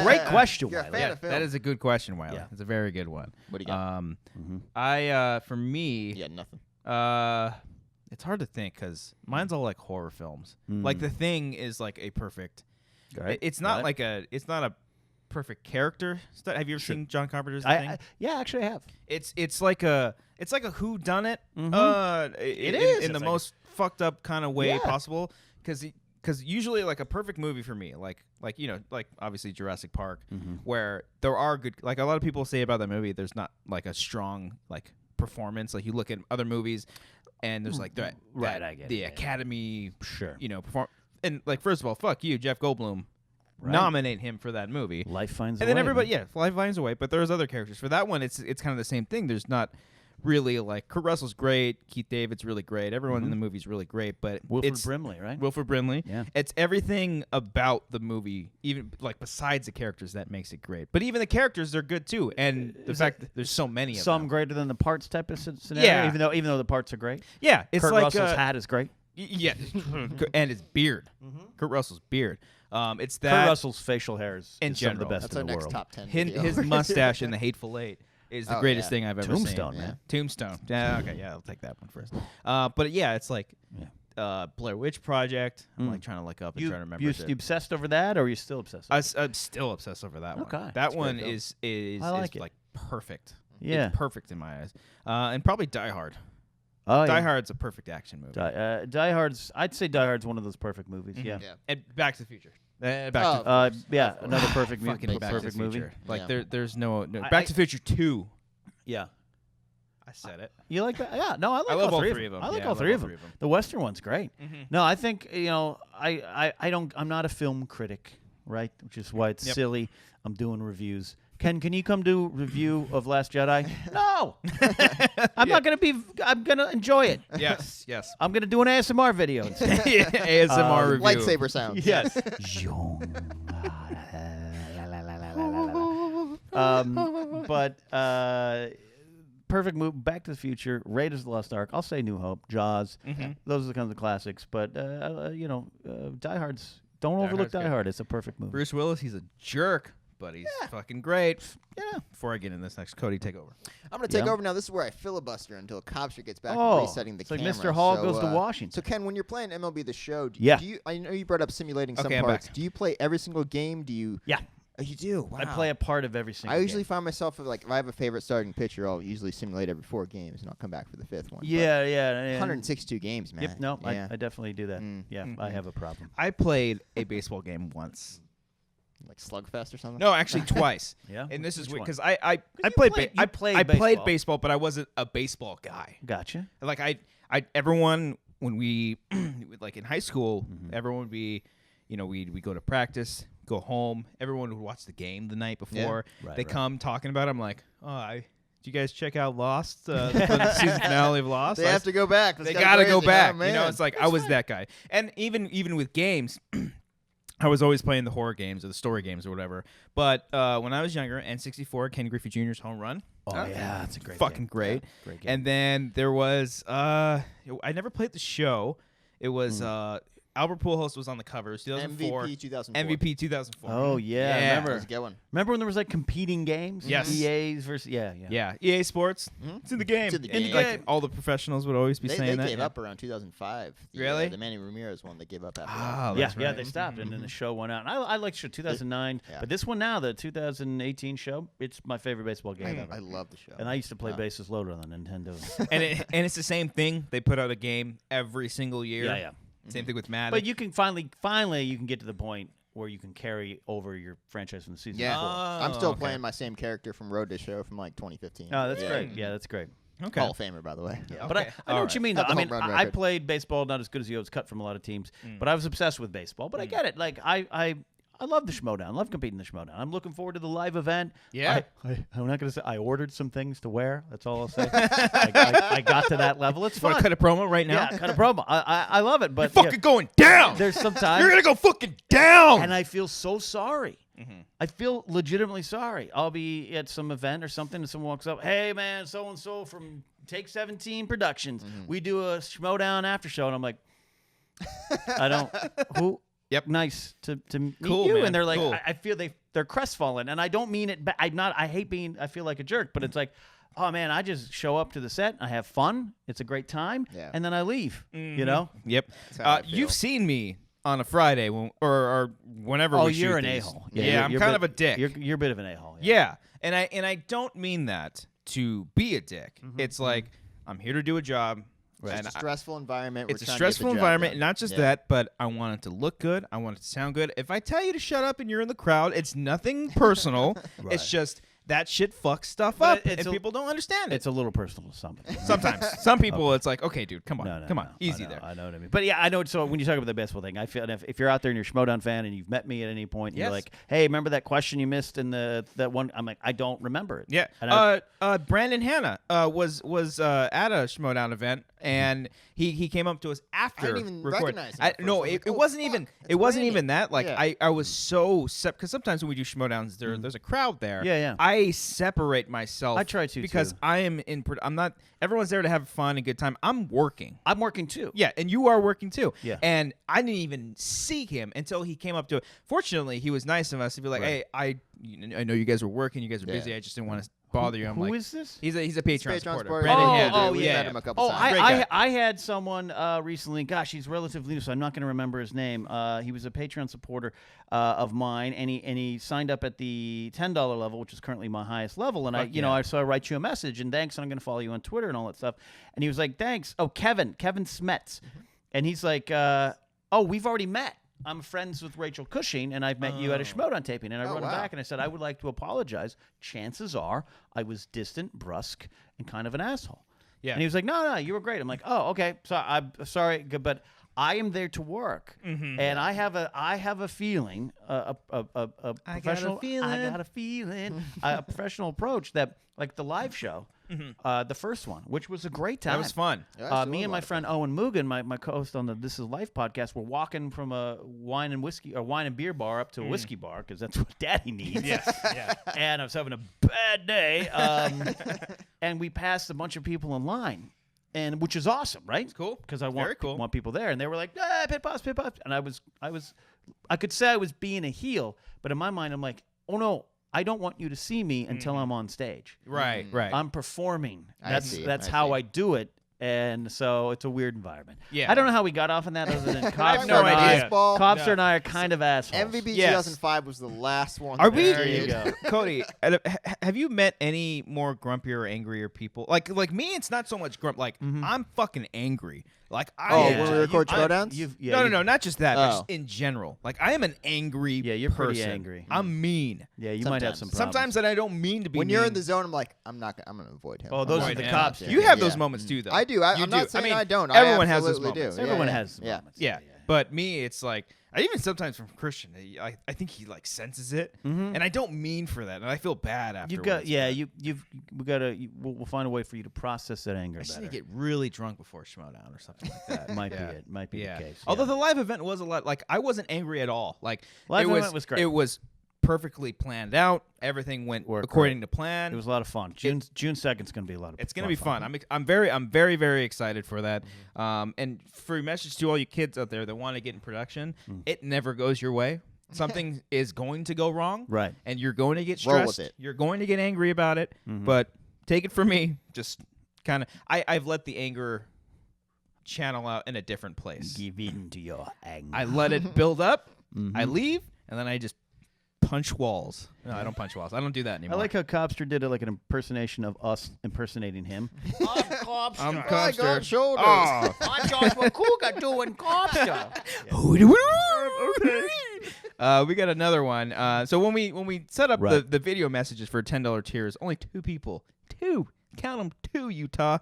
Great question, You're a Wiley. fan of film. That is a good question, Wiley. Yeah. It's a very good one. What do you got? For me, Yeah, nothing. it's hard to think because mine's all like horror films. Like The Thing is like a perfect. Right. It's not Right. like it's not a perfect character. Have you ever seen John Carpenter's The Thing? Yeah, actually, I have. It's like a whodunit. It is. in the It's like- most fucked up kind of way Yeah. possible. Because usually like a perfect movie for me, like obviously Jurassic Park, where there are good, like a lot of people say about that movie, there's not like a strong like performance. Like you look at other movies, and there's like Right, I get it, the yeah. Academy, Sure. perform. And like first of all, fuck you, Jeff Goldblum. Right. Nominate him for that movie. Life finds a And then way, everybody, man. life finds a way. But there's other characters. For that one, it's kind of the same thing. There's not really like Kurt Russell's great, Keith David's really great, everyone in the movie's really great. But Wilford it's Brimley, right? Wilford Brimley. Yeah. It's everything about the movie, even like besides the characters, that makes it great. But even the characters, they're good too. And the fact that there's so many of Some them. greater than the parts type of scenario. Yeah. Even though the parts are great. Yeah, it's Kurt like Russell's hat is great. Yeah, and his beard, Kurt Russell's beard. It's that Kurt Russell's facial hair is in some of the general. best That's in our the next world. top 10 His, video. his mustache in The Hateful Eight is the Oh, greatest yeah. thing I've ever Tombstone, seen. man. Tombstone. Yeah, okay, yeah, I'll take that one first. But yeah, it's like Blair Witch Project. I'm like trying to look up and You, trying to remember. you it. obsessed over that, or are you still obsessed? I'm still obsessed over that one. Okay. That That's one great, is I like it. like perfect. Yeah. It's perfect in my eyes. And probably Die Hard. Oh, Die yeah. Hard's a perfect action movie. Die Hard's. I'd say Die Hard's one of those perfect movies. Yeah. Yeah. And Back to the Future. Back Oh, to of course. Yeah. Of course. Another perfect movie. fucking Back to the Perfect movie. Future. Like Yeah. there's no I- Back to the Future 2. Yeah. I said it. You like that? Yeah. No, I like love all all three three of of them. them. I like Yeah, I all love three all of them. three of them. The Western one's great. No, I think I'm not a film critic, right? Which is why it's Yep. silly. I'm doing reviews. Ken, can you come do review of Last Jedi? No, I'm not gonna be. I'm gonna enjoy it. Yes, yes. I'm gonna do an ASMR video instead. ASMR review. Lightsaber sound. Yes. Perfect move. Back to the Future. Raiders of the Lost Ark. I'll say New Hope. Jaws. Those are the kinds of classics. But Die Hard's. Don't overlook Hard's Die good. Hard. It's a perfect movie. Bruce Willis, he's a jerk, but he's fucking great. Yeah. Before I get in this next, Cody, take over. I'm going to take Yeah. over now. This is where I filibuster until Copster gets back Oh, and resetting the it's like camera. Mr. Hall So, goes to Washington. So, Ken, when you're playing MLB The Show, Yeah. do you, I know you brought up simulating some Okay, I'm parts. back. Do you play every single game? Do you? Yeah. Oh, you do? Wow. I play a part of every single I usually game. find myself like if I have a favorite starting pitcher, I'll usually simulate every 4 games, and I'll come back for the 5th one. But Yeah. 162 games, man. Yep. No, yeah. I definitely do that. Mm. Yeah, I have a problem. I played a baseball game once. Like Slugfest or something. No, actually twice. Yeah? And this is Which weird one? because I you played played- you I played played baseball. baseball, but I wasn't a baseball guy. Gotcha. Like everyone when we like in high school, everyone would be, we go to practice, go home. Everyone would watch the game the night before. Right, They right. come talking about it. I'm like, do you guys check out Lost? The season finale of Lost. They have to go back. That's They kinda gotta go crazy. back. Oh, man. It's like I was that guy. And even with games, I was always playing the horror games or the story games or whatever. But when I was younger, N64, Ken Griffey Jr.'s Home Run. Oh, yeah, that's a great Fucking game. great. Yeah, great game. And then there was I never played the show. It was Albert Pujols was on the covers. 2004. MVP 2004. MVP 2004. Oh, yeah, I That remember. was a good one. Remember when there was like competing games? Yes. EA's versus yeah. Yeah, EA Sports. It's in the game. It's in the And, game. like, all the professionals would always be They saying that. gave yeah. up around 2005. Really? The Manny Ramirez one, they gave up after Oh, that. Yeah, that's yeah, right. they stopped, and then the show went out. And I like the show 2009, Yeah. but this one now, the 2018 show, it's my favorite baseball game ever. I love the show. And I used to play bases loaded on the Nintendo. and it's the same thing. They put out a game every single year. Yeah. Same thing with Madden. But you can finally you can get to the point where you can carry over your franchise from the season Yeah. before. I'm still okay. playing my same character from Road to Show from like 2015. Oh, that's Yeah. great. Yeah, that's great. okay. Hall of Famer, by the way. Yeah, But I okay. know All what you right. mean. Not Though. the I mean, home run I record. played baseball not as good as you. I was cut from a lot of teams, but I was obsessed with baseball. But I get it. Like I love the Schmodown. I love competing in the Schmodown. I'm looking forward to the live event. Yeah. I'm not going to say I ordered some things to wear. That's all I'll say. I got to that level. It's Want fun. to cut a promo right now? Yeah, cut a promo. I love it. But Fucking going down. there's sometimes You're gonna go fucking down. and I feel so sorry. I feel legitimately sorry. I'll be at some event or something, and someone walks up, "Hey, man, so and so from Take 17 Productions. We do a Schmodown after show, and I'm like, I don't. Who? Yep. Nice to meet Cool, you. man. And they're like, Cool. I feel they're crestfallen, and I don't mean it. But I hate being. I feel like a jerk, but it's like, oh man, I just show up to the set. I have fun. It's a great time, and then I leave. You know. Yep. That's how I You've feel. seen me on a Friday or whenever. Oh, we you're shoot an these. a-hole. Yeah, I'm kind of a dick. You're a bit of an a-hole. Yeah, and I don't mean that to be a dick. It's like I'm here to do a job. It's a stressful environment. It's a stressful environment, and not just that, but I want it to look good. I want it to sound good. If I tell you to shut up and you're in the crowd, it's nothing personal. It's just that shit fucks stuff But up, and people don't understand it. It's a little personal to somebody. Sometimes. Some people, it's like, okay, dude, come on. Come on. Easy I know, there. I know what I mean. But yeah, I know. So when you talk about the baseball thing, I feel if you're out there and you're a Schmodown fan and you've met me at any point, and you're like, hey, remember that question you missed in that one? I'm like, I don't remember it. Yeah. And Brandon Hanna was at a Schmodown event, and he came up to us after I didn't even recording. recognize him at first. No, I was like, it oh, wasn't fuck, even. that's It wasn't Brandon. even that. Like Yeah. I was so because sometimes when we do Schmodowns, there's a crowd there. Yeah. I separate myself. I try to, because too. I am in. I'm not. Everyone's there to have fun and good time. I'm working. I'm working too. Yeah, and you are working too. Yeah. And I didn't even see him until he came up to it. Fortunately, he was nice of us to be like, Right. hey, I know you guys were working. You guys are busy. I just didn't want to bother you. I'm Who like, is this? He's a Patreon Patreon supporter. supporter. Brandon Oh, Hanna. oh, we yeah. met him a couple Oh, times. Great guy. I had someone recently. Gosh, he's relatively new, so I'm not going to remember his name. He was a Patreon supporter of mine, and he signed up at the $10 level, which is currently my highest level. And so I write you a message and thanks, and I'm going to follow you on Twitter and all that stuff. And he was like, thanks. Oh, Kevin Smets, and he's like, oh, we've already met. I'm friends with Rachel Cushing, and I've met you at a Schmodown taping. And I wrote him back, and I said, I would like to apologize. Chances are I was distant, brusque, and kind of an asshole. Yeah. And he was like, no, you were great. I'm like, oh, okay. So I'm sorry, but I am there to work, and I have a feeling, a professional. I got a feeling, a professional approach that, like the live show, the first one, which was a great time. That was fun. Yeah, Me and my friend Owen Mugen, my co-host on the This Is Life podcast, were walking from a wine and beer bar up to a whiskey bar because that's what Daddy needs. Yeah. And I was having a bad day, and we passed a bunch of people in line. And which is awesome, right? It's cool. Because I Very cool. want people there, and they were like, pit boss, and I could say I was being a heel, but in my mind, I'm like, oh no, I don't want you to see me until I'm on stage. Right. I'm performing. I see, That's I how see. I do it, and so it's a weird environment. Yeah. I don't know how we got off on that other than I have Copster no and I. idea. Copster and I are kind of assholes. MVP Yes. 2005 was the last one. Are that we? There you did. go. Cody, have you met any more grumpier or angrier people? Like me, it's not so much grump. Like I'm fucking angry. Like Oh, I. when we record I- Schmodowns? No, not just that. But Oh. just in general. Like I am an angry. Yeah, you're pretty person. angry. I'm mean. Yeah, you might have Sometimes. some problems. Sometimes that I don't mean to be. When you're in mean. the zone, I'm like, I'm gonna avoid him. Oh, those I'm are not the gonna cops. touch him. You have Yeah. those moments too, though. I do. You I'm not do. saying I mean, I don't. Everyone I has those absolutely moments. do. Everyone yeah, has yeah. moments. Yeah. But me, it's like I even sometimes from Christian, I think he like senses it, and I don't mean for that, and I feel bad afterwards. We'll find a way for you to process that anger I just better. need to get really drunk before Schmodown or something like that. Might be it. Might be the case. Although yeah. the live event was a lot. Like I wasn't angry at all. Like Live it was, event was great. It was perfectly planned out. Everything went Worked according to plan. It was a lot of fun. June 2nd is going to be a lot of. It's gonna be fun. I'm very very excited for that. And for your message to all you kids out there that want to get in production, it never goes your way. Something is going to go wrong, Right. And you're going to get Roll with stressed. it. You're going to get angry about it. But take it from me, just kind of. I've let the anger channel out in a different place. Give in to your anger. I let it build up. I leave, and then I just punch walls. No, I don't punch walls. I don't do that I anymore. like how Copster did like an impersonation of us impersonating him. I'm Copster. I'm I Copster. got shoulders. Oh. I'm Joshua Cougar doing Copster. We got another one. So when we set up Right. the video messages for $10 tiers, only 2 people, count them, 2 Utah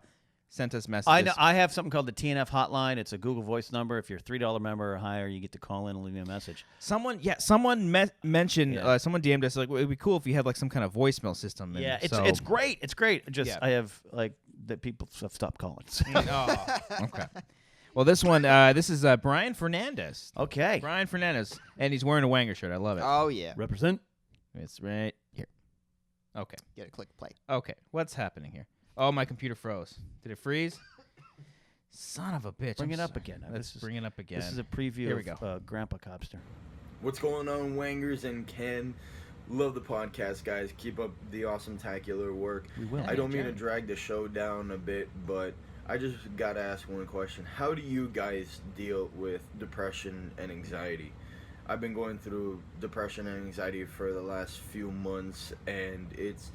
sent us messages. I know. I have something called the TNF hotline. It's a Google Voice number. If you're a $3 member or higher, you get to call in and leave me a message. Someone mentioned, someone DM'd us like, well, it'd be cool if you had like some kind of voicemail system. And Yeah, so- it's great. It's great. Just Yeah. I have like that people have stopped calling. Oh, okay. Well, this one, this is Brian Fernandez. Okay. Brian Fernandez, and he's wearing a Wanger shirt. I love it. Oh yeah. Represent. It's right here. Okay. Get a click play. Okay. What's happening here? Oh, my computer froze. Did it freeze? Son of a bitch. Bring I'm it up sorry. again. Let's bring it up again. This is a preview Here we go. of Grandpa Cobster. What's going on, Wangers and Ken? Love the podcast, guys. Keep up the awesome tacular work. We will. I don't mean to drag the show down a bit, but I just got to ask one question. How do you guys deal with depression and anxiety? I've been going through depression and anxiety for the last few months, and it's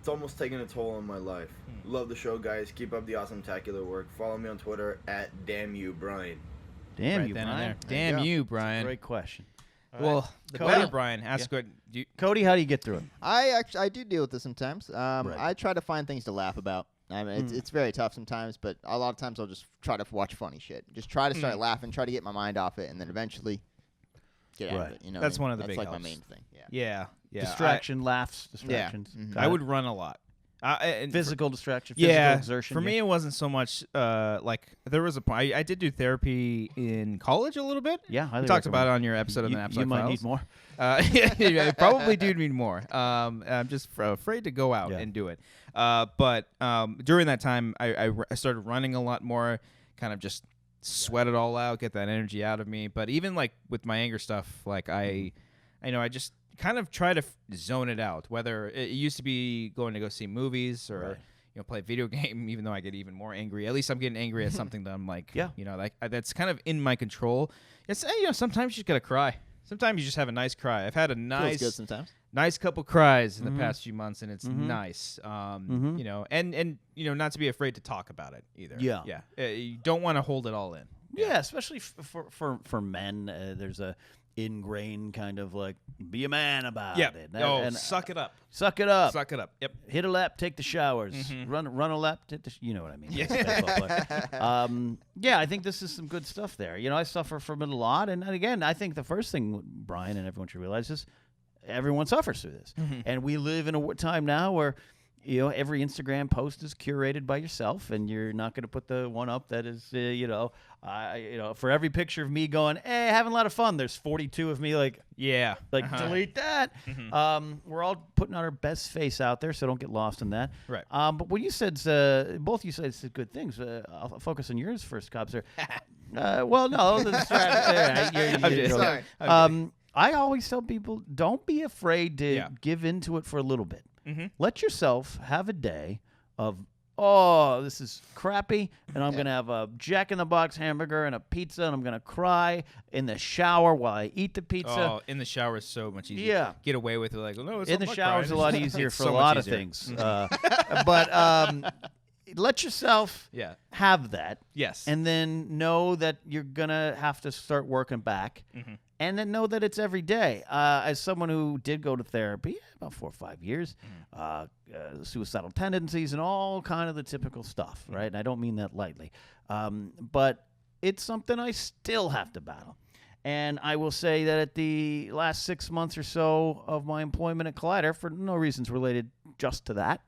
almost taking a toll on my life. Love the show, guys. Keep up the awesome tacular work. Follow me on Twitter at DamnYouBrian. Damn Right you, then and Brian. there. There you Damn go. you, Brian. Great question. Well, the Cody. better Brian. Ask what. Do you, Cody, how do you get through it? I do deal with this sometimes. Right. I try to find things to laugh about. I mean, it's very tough sometimes, but a lot of times I'll just try to watch funny shit. Just try to start laughing, try to get my mind off it, and then eventually get out Right. of it. You know, That's what I one mean? of the That's big like helps. my main thing. Yeah. yeah. Yeah. Distraction, laughs, distractions. Mhm. Got I it? would run a lot. And Physical distraction, physical yeah, exertion. for me, it wasn't so much like there was a point. I did do therapy in college a little bit. Yeah, we talked about it on your episode of the Napzok You might Files. need more. Yeah, I probably do need more. I'm just afraid to go out Yeah. and do it. But during that time, I started running a lot more, kind of just sweat it all out, get that energy out of me. But even like with my anger stuff, like I just kind of try to zone it out. Whether it used to be going to go see movies or play a video game, even though I get even more angry. At least I'm getting angry at something that I'm like, that's kind of in my control. It's sometimes you just gotta cry. Sometimes you just have a nice cry. I've had a Feels good sometimes. nice couple cries in the past few months, and it's nice. And not to be afraid to talk about it either. Yeah. You don't want to hold it all in. Yeah, especially for men, there's a ingrained kind of like be a man about Yeah. it. Suck it up. Suck it up. Suck it up. Yep. Hit a lap, take the showers. Run a lap, you know what I mean. Yeah. I think this is some good stuff there. I suffer from it a lot, and again, I think the first thing Brian and everyone should realize is everyone suffers through this, and we live in a time now where every Instagram post is curated by yourself, and you're not going to put the one up that is, for every picture of me going, hey, having a lot of fun, there's 42 of me delete that. We're all putting our best face out there, so don't get lost in that. Right. But what you said, both you said good things. I'll focus on yours first, Cobster. Well, no, Sorry. I always tell people, don't be afraid to give into it for a little bit. Let yourself have a day of, this is crappy, and I'm going to have a Jack in the Box hamburger and a pizza, and I'm going to cry in the shower while I eat the pizza. Oh, in the shower is so much easier. Yeah. Get away with it. Like, no, it's in the not shower is a crying. lot easier It's for so a much lot of easier. things. But let yourself have that. Yes. And then know that you're going to have to start working back. And then know that it's every day. As someone who did go to therapy about 4 or 5 years, suicidal tendencies and all kind of the typical stuff, right? And I don't mean that lightly. But it's something I still have to battle. And I will say that at the last 6 months or so of my employment at Collider, for no reasons related just to that,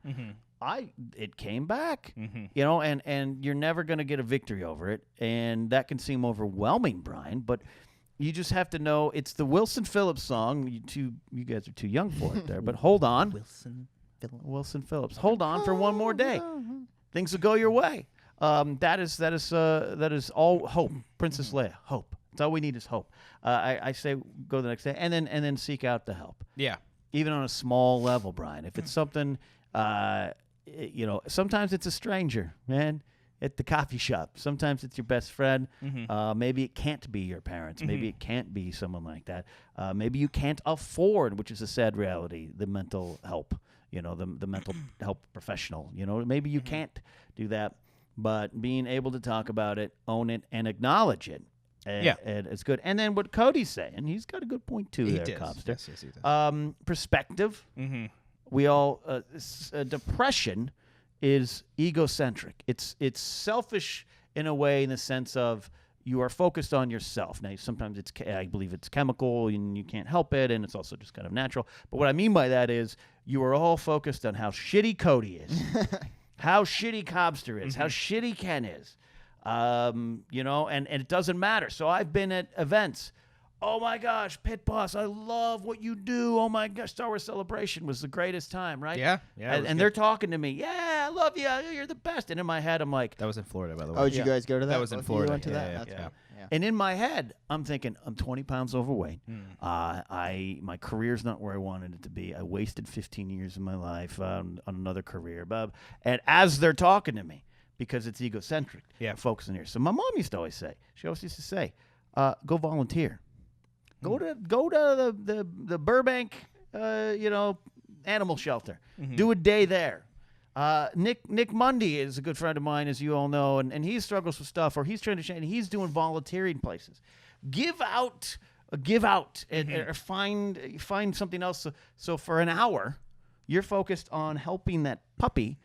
it came back, and you're never going to get a victory over it. And that can seem overwhelming, Brian, but you just have to know it's the Wilson Phillips song. You guys are too young for it there, but hold on. Wilson Phillips. Hold on for one more day. Things will go your way. That is all hope. Princess Leia, hope. That's all we need is hope. I say go the next day and then seek out the help. Yeah. Even on a small level, Brian. If it's something, sometimes it's a stranger, man, at the coffee shop. Sometimes it's your best friend. Maybe it can't be your parents. Maybe it can't be someone like that. Maybe you can't afford, which is a sad reality, the mental help, the mental help professional. Maybe you can't do that. But being able to talk about it, own it, and acknowledge it, and it's good. And then what Cody's saying, he's got a good point too there, Cobster. Yes, he does. Perspective. We all depression is egocentric. It's selfish in a way, in the sense of you are focused on yourself. Now, sometimes I believe it's chemical and you can't help it, and it's also just kind of natural. But what I mean by that is you are all focused on how shitty Cody is, how shitty Cobster is, how shitty Ken is, and it doesn't matter. So I've been at events. oh my gosh, Pit Boss, I love what you do. Oh my gosh, Star Wars Celebration was the greatest time, right? Yeah, yeah. And they're talking to me. Yeah, I love you. You're the best. And in my head, I'm like, That was in Florida, by the way. Oh, did you guys go to that? That was in Both of you Florida. went to that? Yeah, That's yeah. cool. Yeah. and in my head, I'm thinking, I'm 20 pounds overweight. My career's not where I wanted it to be. I wasted 15 years of my life on another career. And as they're talking to me, because it's egocentric, focusing here. So my mom used to always say, go volunteer. Go to the Burbank, animal shelter. Do a day there. Nick Mundy is a good friend of mine, as you all know, and he struggles with stuff, or he's trying to change. He's doing volunteering places. Give out, and or find something else. So for an hour, you're focused on helping that puppy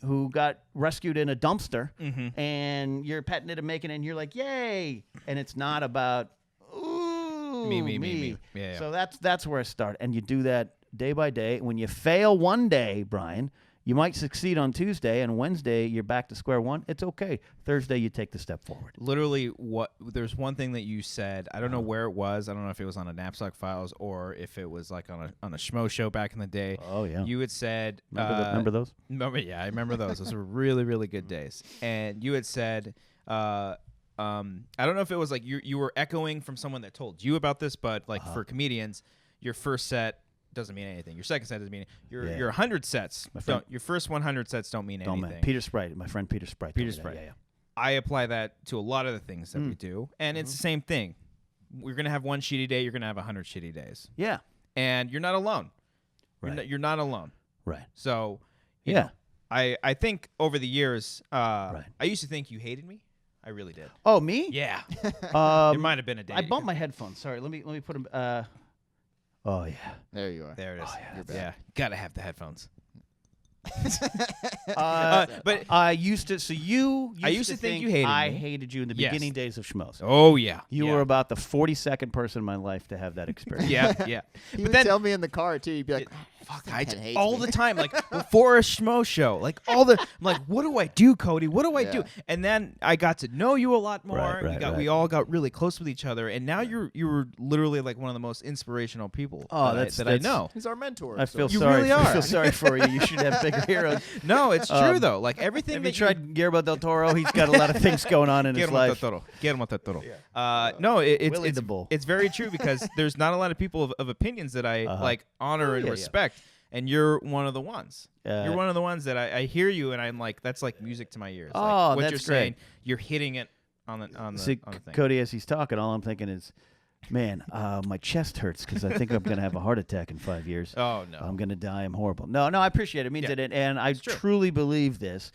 who got rescued in a dumpster, and you're petting it and making it, and you're like, yay! And it's not about me. Yeah. So that's where I start, and you do that day by day. When you fail one day, Brian, you might succeed on Tuesday, and Wednesday you're back to square one. It's okay. Thursday you take the step forward. Literally, there's one thing that you said. I don't know where it was. I don't know if it was on a Napzok Files or if it was like on a Schmo show back in the day. Oh yeah. You had said, remember those? Yeah, I remember those. Those were really, really good days. And you had said, I don't know if it was like you were echoing from someone that told you about this, but like for comedians, your first set doesn't mean anything. Your second set doesn't mean anything. Your 100 sets. Your first 100 sets don't mean anything. Peter Sprite, my friend Peter Sprite. Yeah. I apply that to a lot of the things that we do, and it's the same thing. We're gonna have one shitty day. You're gonna have 100 shitty days. Yeah. And you're not alone. Right. You're not alone. Right. So, you know, I think over the years, I used to think you hated me. I really did. Oh, me? Yeah. There might have been a day. I bumped my headphones. Sorry. Let me put them. Oh yeah. There you are. There it is. You're back. Yeah. Gotta have the headphones. But I used to. So I used to think you hated I me. hated you in the Yes. beginning days of Schmoes. Oh yeah. You were about the 42nd person in my life to have that experience. Yeah. He would tell me in the car too. He'd be like, Fuck, Ken hates all me. the time, like before a Schmo show, like I'm like, what do I do, Cody? What do I do? And then I got to know you a lot more. We all got really close with each other, and now you were literally like one of the most inspirational people that I know. He's our mentor. I feel You sorry. really I are. feel sorry for you. You should have bigger heroes. No, it's true though. Like everything Have that you tried Guillermo del Toro? He's got a lot of things going on in his life. Guillermo del Toro. No, Willy the Bull. it's very true because there's not a lot of people of opinions that I like honor and respect. And you're one of the ones. You're one of the ones that I hear you, and I'm like, that's like music to my ears. Oh, like, what that's you're great. saying, you're hitting it on the See, on the thing. Cody, as he's talking, all I'm thinking is, man, my chest hurts because I think I'm going to have a heart attack in 5 years. Oh no, I'm going to die. I'm horrible. No, I appreciate it. It means it, and I truly believe this.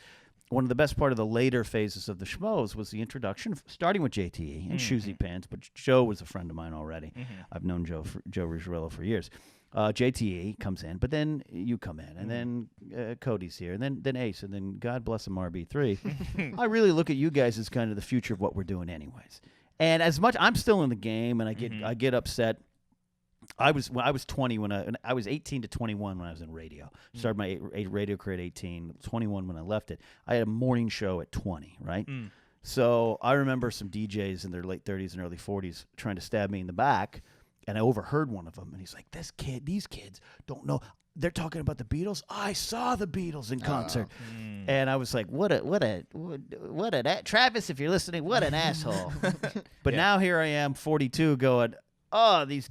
One of the best part of the later phases of the Schmoes was the introduction, starting with JTE and Shoesy Pants, but Joe was a friend of mine already. I've known Joe Ruggiero for years. JTE comes in, but then you come in, and then Cody's here, and then Ace, and then God bless him, RB3. I really look at you guys as kind of the future of what we're doing anyways. And as much, I'm still in the game, and I get upset. I was 20 when I was 18 to 21 when I was in radio. Started my radio career at 18, 21 when I left it. I had a morning show at 20, right? So I remember some DJs in their late 30s and early 40s trying to stab me in the back, and I overheard one of them, and he's like, these kids don't know. They're talking about the Beatles. I saw the Beatles in concert, and I was like, what a Travis, if you're listening, what an asshole. But now here I am, 42, going, oh, these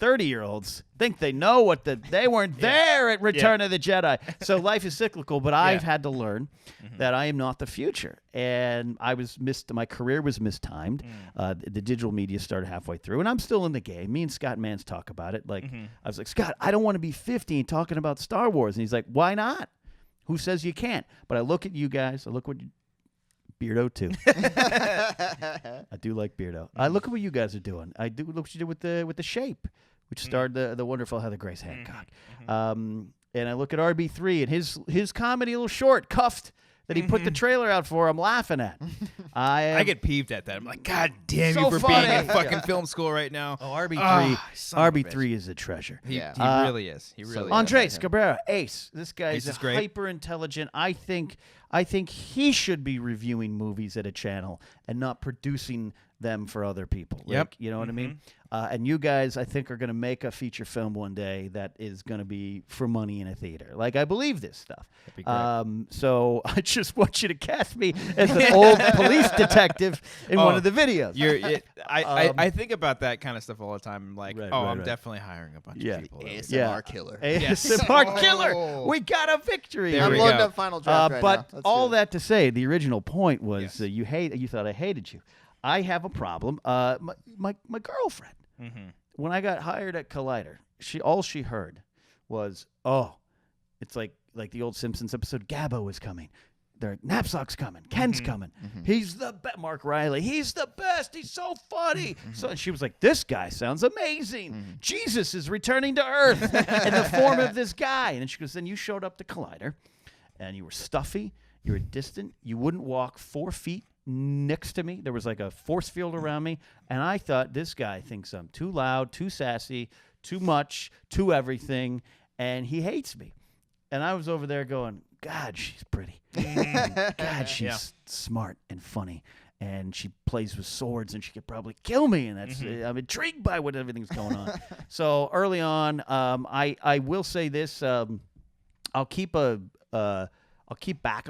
30-year-olds think they know what they weren't there at Return of the Jedi. So life is cyclical, but I've had to learn that I am not the future. And my career was mistimed. The digital media started halfway through, and I'm still in the game. Me and Scott Mans talk about it. Like I was like, Scott, I don't want to be 50 and talking about Star Wars. And he's like, why not? Who says you can't? But I look at you guys. I look what Beardo too. I do like Beardo. I look at what you guys are doing. I do look what you did with the Shape, which starred the wonderful Heather Grace Hancock. And I look at RB3 and his comedy, little short, Cuffed, that he put the trailer out for. I'm laughing at. I get peeved at that. I'm like, God damn So you for funny. being in fucking film school right now. Oh, RB3. son of a RB3 is a treasure. He Yeah. really is. He really is. Andres Cabrera, Ace. This guy Ace is is great. hyper intelligent. I think he should be reviewing movies at a channel and not producing them for other people. Yep. Like, you know what I mean? And you guys, I think, are going to make a feature film one day that is going to be for money in a theater. Like, I believe this stuff. That'd be great. So I just want you to cast me as an old police detective in one of the videos. I think about that kind of stuff all the time. I'm like, Right, I'm right. definitely hiring a bunch Yeah. of people. ASMR killer. ASMR killer. Oh. We got a victory. There I'm we loading go. up final draft right but now. Let's all do it. that to say, the original point was Yes. you thought I hated you. I have a problem. My girlfriend. Mm-hmm. When I got hired at Collider, all she heard was, it's like the old Simpsons episode, Gabbo is coming. Napzok's coming. Ken's coming. He's the best. Mark Riley. He's the best. He's so funny. So and she was like, this guy sounds amazing. Jesus is returning to earth in the form of this guy. And then she goes, then you showed up to Collider, and you were stuffy. You were distant. You wouldn't walk 4 feet next to me. There was like a force field around me. And I thought, this guy thinks I'm too loud, too sassy, too much, too everything. And he hates me. And I was over there going, God, she's pretty. God, she's smart and funny. And she plays with swords, and she could probably kill me. And that's I'm intrigued by what everything's going on. So early on, I will say this: I'll keep back a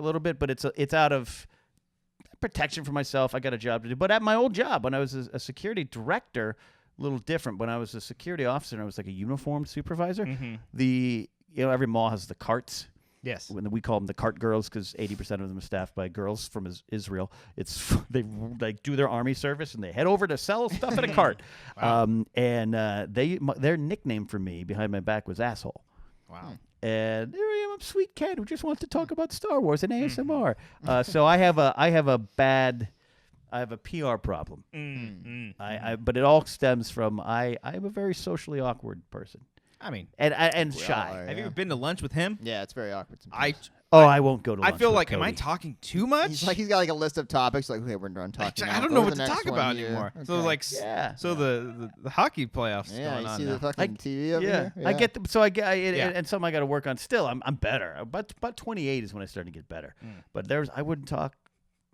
little bit, but it's out of protection for myself. I got a job to do. But at my old job, when I was a security director, a little different. When I was a security officer, and I was like a uniformed supervisor. Every mall has the carts. Yes. When we call them the cart girls because 80% of them are staffed by girls from Israel. They like do their army service and they head over to sell stuff in a cart. Wow. Their nickname for me behind my back was asshole. Wow. And there I am, I'm sweet Ken who just wants to talk about Star Wars and ASMR. So I have a PR problem. But it all stems from I'm a very socially awkward person. I mean, and We all shy. are, have you yeah. ever been to lunch with him? Yeah, it's very awkward sometimes. I won't go to I lunch feel with like, am I Cody. talking too much? He's got like a list of topics. Like, okay, we're done talking. I now. don't Go know to what the to next talk one about here. anymore. Okay. So like, Yeah. so the hockey playoffs Yeah, going you on see now. the fucking TV over here. I get them. So Yeah. and something I got to work on. Still, I'm better. About 28 is when I started to get better. But I wouldn't talk.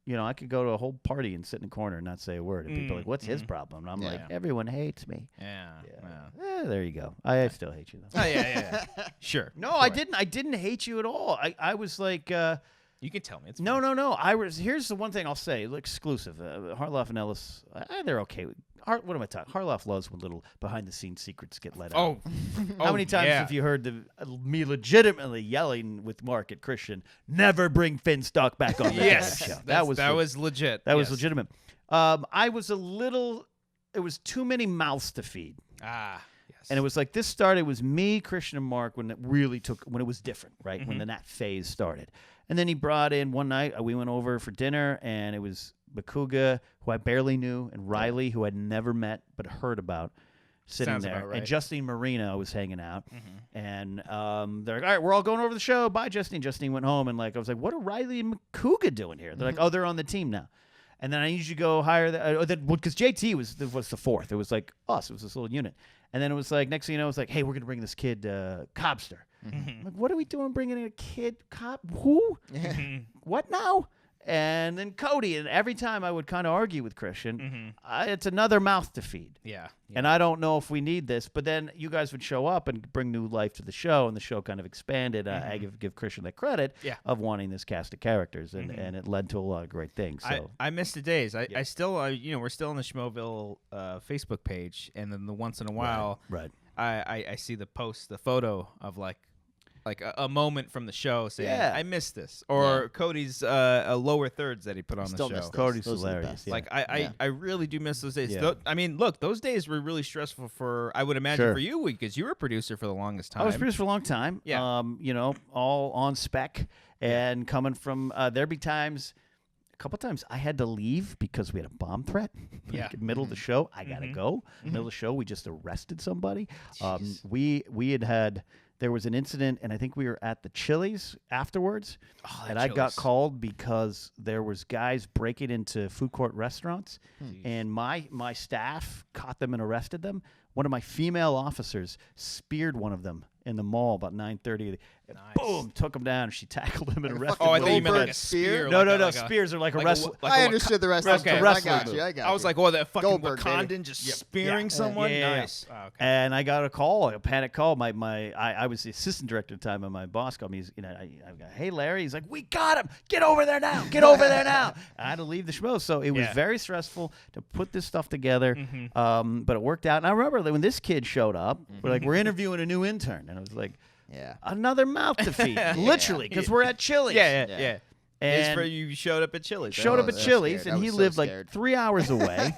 I could go to a whole party and sit in a corner and not say a word. And people are like, what's his problem? And I'm like, everyone hates me. Yeah. There you go. I still hate you though. Oh, yeah. Sure. No, I didn't. I didn't hate you at all. I was like, You can tell me. It's no. Here's the one thing I'll say. Exclusive. Harloff and Ellis, they're okay. What am I talking? Harloff loves when little behind-the-scenes secrets get let out. How many times have you heard me legitimately yelling with Mark at Christian, never bring Finstock back on the Yes, show? that was legit. That was Yes. legitimate. It was too many mouths to feed. Yes. And it was like this started. It was me, Christian, and Mark when it was different, right? When that phase started. And then he brought in one night, we went over for dinner, and it was Bakuga, who I barely knew, and Riley, who I'd never met but heard about, sitting Sounds there. about right. And Justine Marino was hanging out. And they're like, all right, we're all going over to the show. Bye, Justine. Justine went home, and I was like, what are Riley and Bakuga doing here? They're like, oh, they're on the team now. And then I need you to go hire because JT was the fourth. It was like us. It was this little unit. And then it was like, next thing you know, it was like, hey, we're going to bring this kid, Cobster. I'm like, what are we doing bringing in a kid? Who? What now? And then Cody. And every time I would kind of argue with Christian, it's another mouth to feed. Yeah. And I don't know if we need this. But then you guys would show up and bring new life to the show, and the show kind of expanded. I give Christian the credit of wanting this cast of characters, and it led to a lot of great things. So I miss the days. I still, we're still on the Schmoville Facebook page, and then once in a while, right. I see the photo of like a moment from the show saying, I missed this. Or Cody's lower thirds that he put on Still the miss show. those. Cody's Those are the hilarious. best. Yeah. Like, I really do miss those days. Yeah. Look, those days were really stressful I would imagine Sure. for you, because you were a producer for the longest time. I was produced for a long time. Yeah. All on spec, and coming from there'd be times. A couple times I had to leave because we had a bomb threat. Yeah. Middle of the show, I gotta go. Middle of the show, we just arrested somebody. We had there was an incident, and I think we were at the Chili's afterwards, and I got Chili's. called because there was guys breaking into food court restaurants, and my staff caught them and arrested them. one of my female officers speared one of them in the mall about 9:30. Boom, took him down. She tackled him and arrested him. Oh, I thought you meant Goldberg like a spear. No, like no. a Spears are like a like wrestler. I understood the rest of okay. it. I wrestling got move. you. I got I was you. like, that fucking Goldberg, Wakandan baby. just spearing someone. Yeah. Nice. Oh, okay. And I got a call, a panic call. I was the assistant director at the time, and my boss called me. He's, I got, hey Larry, he's like, we got him. Get over there now. Get over there now. I had to leave the show, so it was very stressful to put this stuff together. But it worked out. And I remember when this kid showed up, we're interviewing a new intern, and I was like, another mouth to feed, literally, because we're at Chili's. Yeah. It's And for you showed up at Chili's. showed up I at was Chili's, scared. and I he was so lived like scared. 3 hours away.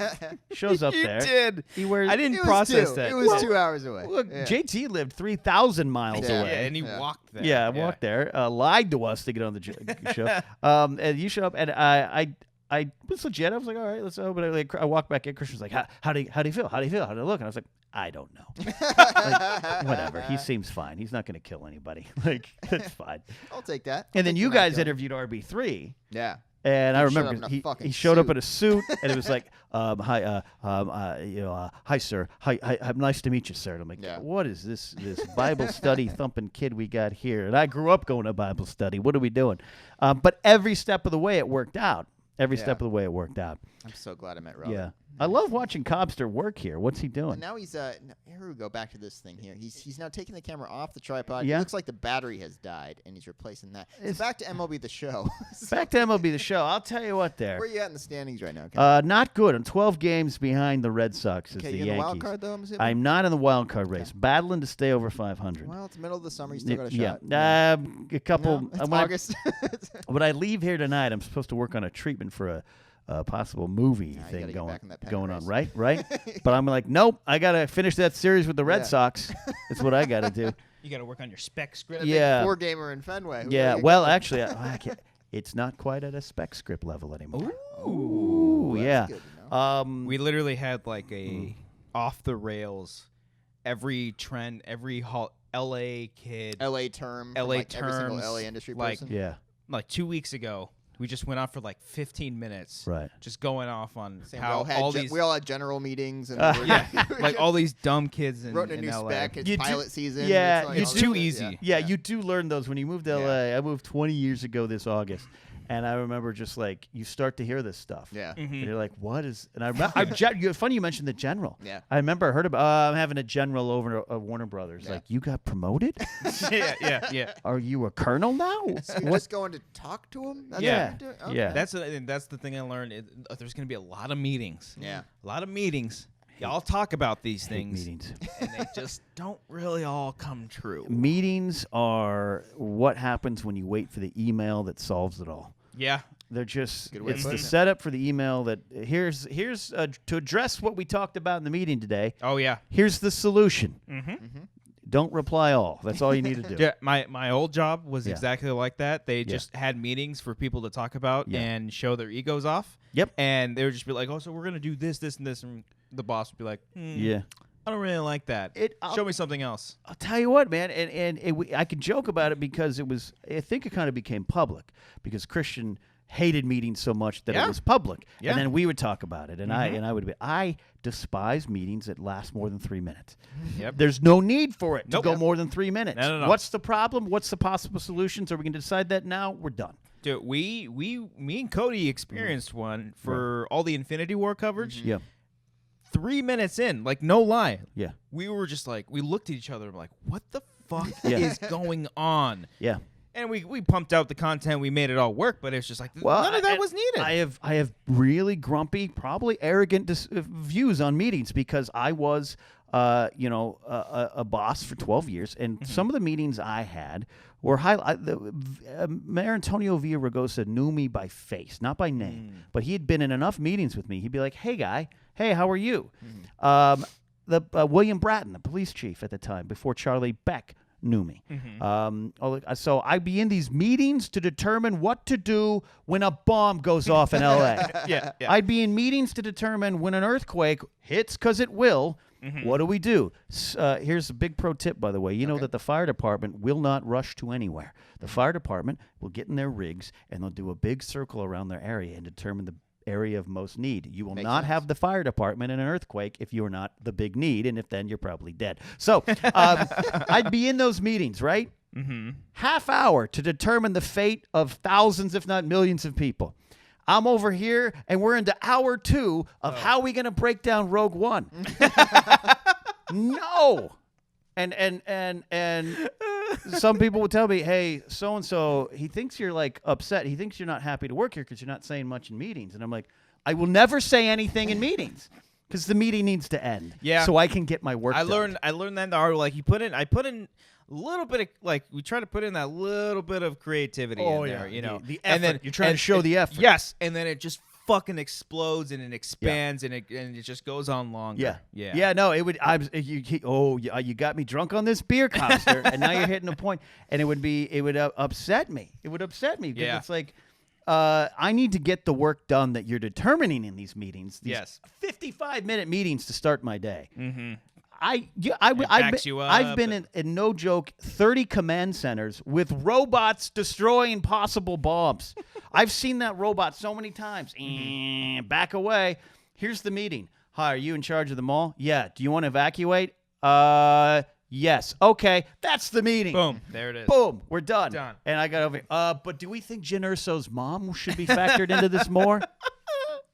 Shows up You there. did. He wears. I didn't It was process 2. that. It was 2 hours away. Look, Yeah. JT lived 3,000 miles Yeah. away. Yeah, and he walked there. Yeah, I walked there, lied to us to get on the show. And you show up, and I was legit. I was like, all right, let's go. But I walked back in. Christian was like, how do you feel? How do you feel? How do I look? And I was like, I don't know. Like, whatever. He seems fine. He's not going to kill anybody. Like, that's fine. I'll take that. And then I'll take you the guys knife interviewed RB3. Yeah. And I He showed up remember in a fucking he showed up suit. in a suit, and it was like, hi, hi, sir, hi, nice to meet you, sir. And I'm like, Yeah. what is this Bible study thumping kid we got here? And I grew up going to Bible study. What are we doing? But every step of the way, it worked out. Every step of the way, it worked out. I'm so glad I met Robert. Yeah, I love watching Cobster work here. What's he And doing? now he's here we go back to this thing here. He's now taking the camera off the tripod. Yeah. It looks like the battery has died, and he's replacing that. So It's- back to MLB the Show. Back to MLB the Show. I'll tell you what. There, Where are you at in the standings right now? Ken? not good. I'm 12 games behind the Red Sox as Okay, the you in the Yankees. wild card though? I'm assuming? I'm not in the wild card race. Battling to stay over 500. Well, it's the middle of the summer. You still got a Yeah, shot. a couple. No, it's when August. When I leave here tonight, I'm supposed to work on a treatment for a possible movie you thing gotta get back in that pennant going on, race. right? But I'm like, nope, I got to finish that series with the Red Yeah. Sox. That's what I got to do. You got to work on your spec script. Yeah. 4-gamer in Fenway. Who Yeah, gotta get well, going? actually, I can't, it's not quite at a spec script level anymore. Ooh, that's yeah. good to know. We literally had like a off the rails, every trend, every LA kid, LA term. LA from, like, every single terms, LA industry like- person. Yeah, like 2 weeks ago. We just went off for like 15 minutes, right. just going off on Saying we how all had all ge- these, we all had general meetings and like all these dumb kids in, wrote a in new LA. spec. It's You do- pilot season. yeah, like it's all too this- easy. Yeah, you do learn those when you move to LA. Yeah. I moved 20 years ago this August, and I remember just like you start to hear this stuff. Yeah. And you're like, what is? And funny you mentioned the general. Yeah. I remember I heard about I'm having a general over at Warner Brothers. Yeah. Like, you got promoted? yeah. Are you a colonel now? So you're just going to talk to him? That's Yeah. what you're doing? Yeah. That's the thing I learned. There's going to be a lot of meetings. Yeah. A lot of meetings. Y'all talk about these Hate things, meetings. and they just don't really all come true. Meetings are what happens when you wait for the email that solves it all. Yeah. They're just Good way of it's the putting it. setup for the email that here's to address what we talked about in the meeting today. Oh yeah. Here's the solution. Mm-hmm. Don't reply all. That's all you need to do. Yeah. My old job was Yeah. exactly like that. They just had meetings for people to talk about Yeah. and show their egos off. Yep. And they would just be like, "Oh, so we're gonna do this, this, and this," and the boss would be like, Yeah. I don't really like that. Show me something else." I'll tell you what, man, and I can joke about it because it was. I think it kind of became public because Christian hated meetings so much that Yeah. it was public, Yeah. and then we would talk about it, and I would be. I despise meetings that last more than 3 minutes. Yep. There's no need for it to Nope. go more than 3 minutes. No. What's the problem? What's the possible solutions? Are we going to decide that now? We're done. Dude, me and Cody experienced one for all the Infinity War coverage. Yeah. 3 minutes in, like no lie, Yeah. we were just like, we looked at each other and like, what the fuck Yeah. is going on? Yeah. And we pumped out the content, we made it all work, but it's just like none of that was needed. I have really grumpy, probably arrogant views on meetings because I was, a boss for 12 years, and some of the meetings I had were Mayor Antonio Villaraigosa knew me by face, not by name, but he had been in enough meetings with me. He'd be like, "Hey, guy, hey, how are you?" William Bratton, the police chief at the time, before Charlie Beck knew me. So I'd be in these meetings to determine what to do when a bomb goes off in L.A. yeah. I'd be in meetings to determine when an earthquake hits, because it will. What do we do? Here's a big pro tip, by the way. You know that the fire department will not rush to anywhere. The fire department will get in their rigs, and they'll do a big circle around their area and determine the area of most need. You will Makes not sense. have the fire department in an earthquake if you are not the big need, and if then you're probably dead. So I'd be in those meetings, right? Mm-hmm. Half hour to determine the fate of thousands, if not millions of people. I'm over here, and we're into hour 2 of how we going to break down Rogue One. No. And some people would tell me, hey, so-and-so, he thinks you're, like, upset. He thinks you're not happy to work here because you're not saying much in meetings. And I'm like, I will never say anything in meetings because the meeting needs to end. Yeah. So I can get my work done. I learned that in the art. Like, I put in a little bit of, like, we try to put in that little bit of creativity in there, you know. The and then effort. You're trying to show the effort. Yes, and then it just fucking explodes and it expands and it just goes on longer. Yeah. No, it would. You got me drunk on this beer, Cobster, and now you're hitting a point, and it would upset me. It would upset me because it's like, I need to get the work done that you're determining in these meetings. These 55-minute meetings to start my day. Mm-hmm. I've been in no joke 30 command centers with robots destroying possible bombs. I've seen that robot so many times. Back away. Here's the meeting. Hi, are you in charge of the mall? Yeah. Do you want to evacuate? Yes. Okay. That's the meeting. Boom. There it is. Boom. We're done. Done. And I got over here. But do we think Jyn Erso's mom should be factored into this more?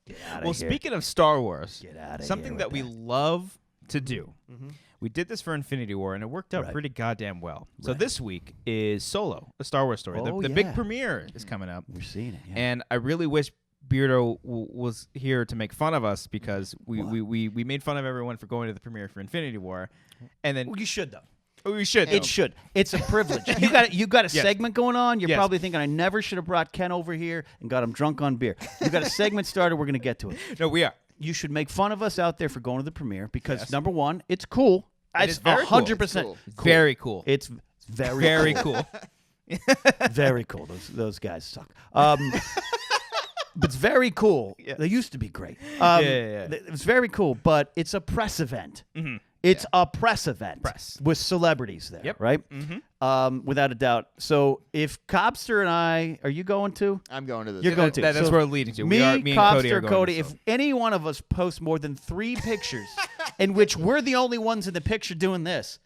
Get out of Well, here. speaking of Star Wars, Get out of something here that with we love to do. Mm-hmm. We did this for Infinity War, and it worked out Right. pretty goddamn well. So Right. this week is Solo, a Star Wars story. Oh, The big yeah. premiere is coming up, We're seeing it. Yeah. and I really wish Beardo was here to make fun of us because we made fun of everyone for going to the premiere for Infinity War, and then Well, you should, though. we should. It should. It's a privilege. You got a Yes. segment going on. You're Yes. probably thinking, I never should have brought Ken over here and got him drunk on beer. You got a segment started. We're going to get to it. No, we are. You should make fun of us out there for going to the premiere because, Yes. number one, it's cool. It is very cool. 100% It's cool. Very cool. It's very, Very cool. cool. Very cool. Those guys suck. But it's very cool. Yes. They used to be great. Yeah. It's very cool, but it's a press event. Mhm. It's a press event. Press. With celebrities there, Yep. right? Mhm. Without a doubt. So if Cobster and I, are you going to? I'm going to this. You're going to. That's So where we're leading to. Me, me and Cody Cobster, are going Cody, to if any one of us post more than 3 pictures in which we're the only ones in the picture doing this.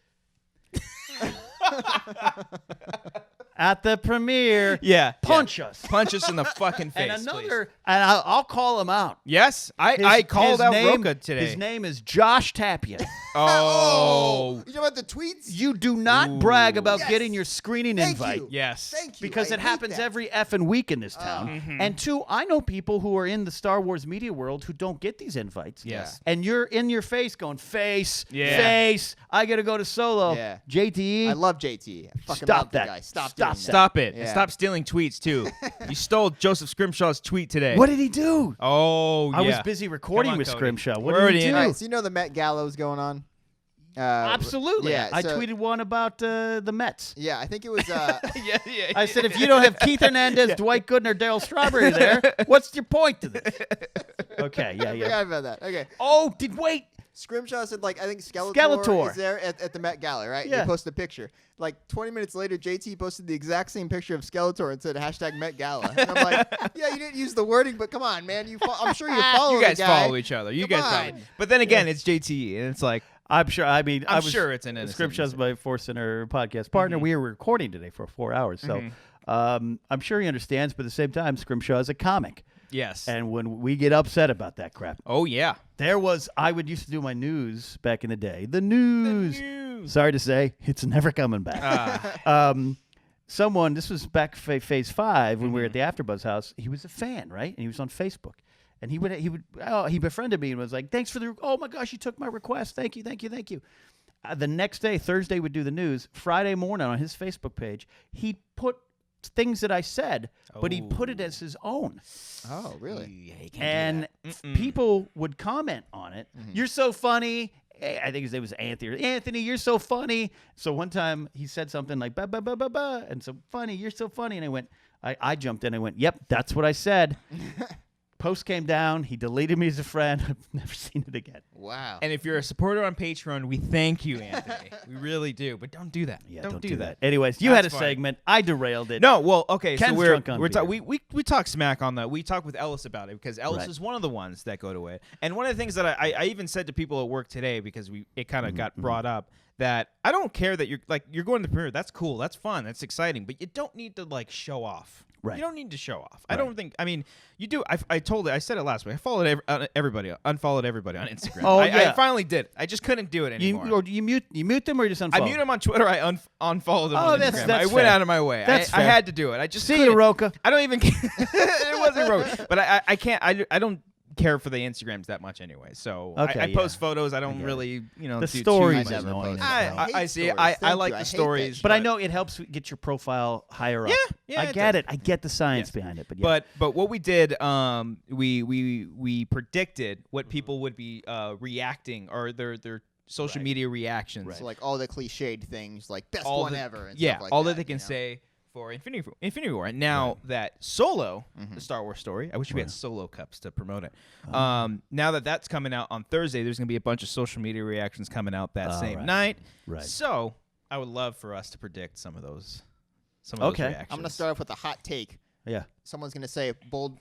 At the premiere, punch us. Punch us in the fucking face, And please. and I'll call him out. Yes, I called his out name, Roka today. His name is Josh Tapia. Oh, You talking about the tweets? You do not brag about Yes. getting your screening Thank invite. you. yes. Thank you. Because I it hate happens that. every effing week in this town. And 2, I know people who are in the Star Wars media world who don't get these invites. Yes. And you're in your face going, face, Yeah. face, I got to go to Solo. Yeah. JTE. I love JT. I fucking Stop love the that. guy. Stop doing that. that. Stop it. Yeah. And stop stealing tweets, too. You stole Joseph Scrimshaw's tweet today. What did he do? Oh, yeah. I was busy recording Come on, with Cody. Scrimshaw. What We're did already he in do? All right, so you know the Met Gala was going on? Absolutely. Yeah, I so- tweeted one about the Mets. Yeah, I think it was. yeah. I said, if you don't have Keith Hernandez, Dwight Gooden, or Daryl Strawberry there, what's your point to this? Okay, I yeah. forgot about that. Okay. Oh, wait. Scrimshaw said, like, I think Skeletor, Skeletor. is there at the Met Gala, right? Yeah. He posted a picture. Like, 20 minutes later, JT posted the exact same picture of Skeletor and said hashtag Met Gala. And I'm like, yeah, you didn't use the wording, but come on, man. I'm sure you follow You guys the guy. follow each other. You Come guys follow. on. But then again, it's JT, and it's like, I'm sure. I mean, I'm sure it's an innocent Scrimshaw's my Force Center podcast partner. We were recording today for 4 hours, so I'm sure he understands. But at the same time, Scrimshaw is a comic, yes. and when we get upset about that crap, Oh, yeah. I would used to do my news back in the day. The news. Sorry to say, it's never coming back. Someone, this was back phase 5 when we were at the AfterBuzz house. He was a fan, right? And he was on Facebook. And he befriended me and was like, thanks for oh my gosh, you took my request. Thank you. The next day, Thursday, would do the news. Friday morning on his Facebook page, he put things that I said, but he put it as his own. Oh, really? And people would comment on it. You're so funny. I think his name was Anthony. Anthony, you're so funny. So one time he said something like, ba, ba, ba, ba, ba, and so funny, you're so funny. And I jumped in and I went, yep, that's what I said. post came down. He deleted me as a friend. I've never seen it again. Wow. And if you're a supporter on Patreon, we thank you, Anthony. We really do. But don't do that. Yeah, don't do that. Anyways, you had a That's fine. segment. I derailed it. No, well, okay. Ken's so drunk on beer. we talk smack on that. We talk with Ellis about it because Ellis Right. is one of the ones that go to it. And one of the things that I even said to people at work today because it kind of got brought up that I don't care that you're going to the premiere. That's cool. That's fun. That's exciting. But you don't need to like show off. Right. You don't need to show off. I don't think. I mean, you do. I said it last week. I followed everybody. Unfollowed everybody on Instagram. Oh, yeah. I finally did. I just couldn't do it anymore. You mute them or you just unfollow? I mute them on Twitter. I unfollowed them on that's- Instagram. that's I went fair. out of my way. That's I fair. had to do it. I just See couldn't. you, Roka. I don't even. It wasn't Roka, but I can't. I don't care for the Instagrams that much anyway. So Okay, I post photos. I don't get it. really, The do stories too much. I never annoying. post. I hate see. stories. I Thank like you. I the hate that stories, shit. But I know it helps get your profile higher up. Yeah, I it get does. it. I get the science Yes. behind it. But yeah. But what we did, we predicted what people would be reacting or their social media reactions. So like all the cliched things, like best All one the- ever. And yeah, stuff like all that that they can you know? say for Infinity War. And now that Solo, the Star Wars story, I wish we had Solo cups to promote it. Now that that's coming out on Thursday, there's going to be a bunch of social media reactions coming out that same night. Right. So I would love for us to predict some of those reactions. I'm gonna start off with a hot take. Yeah. Someone's gonna say bold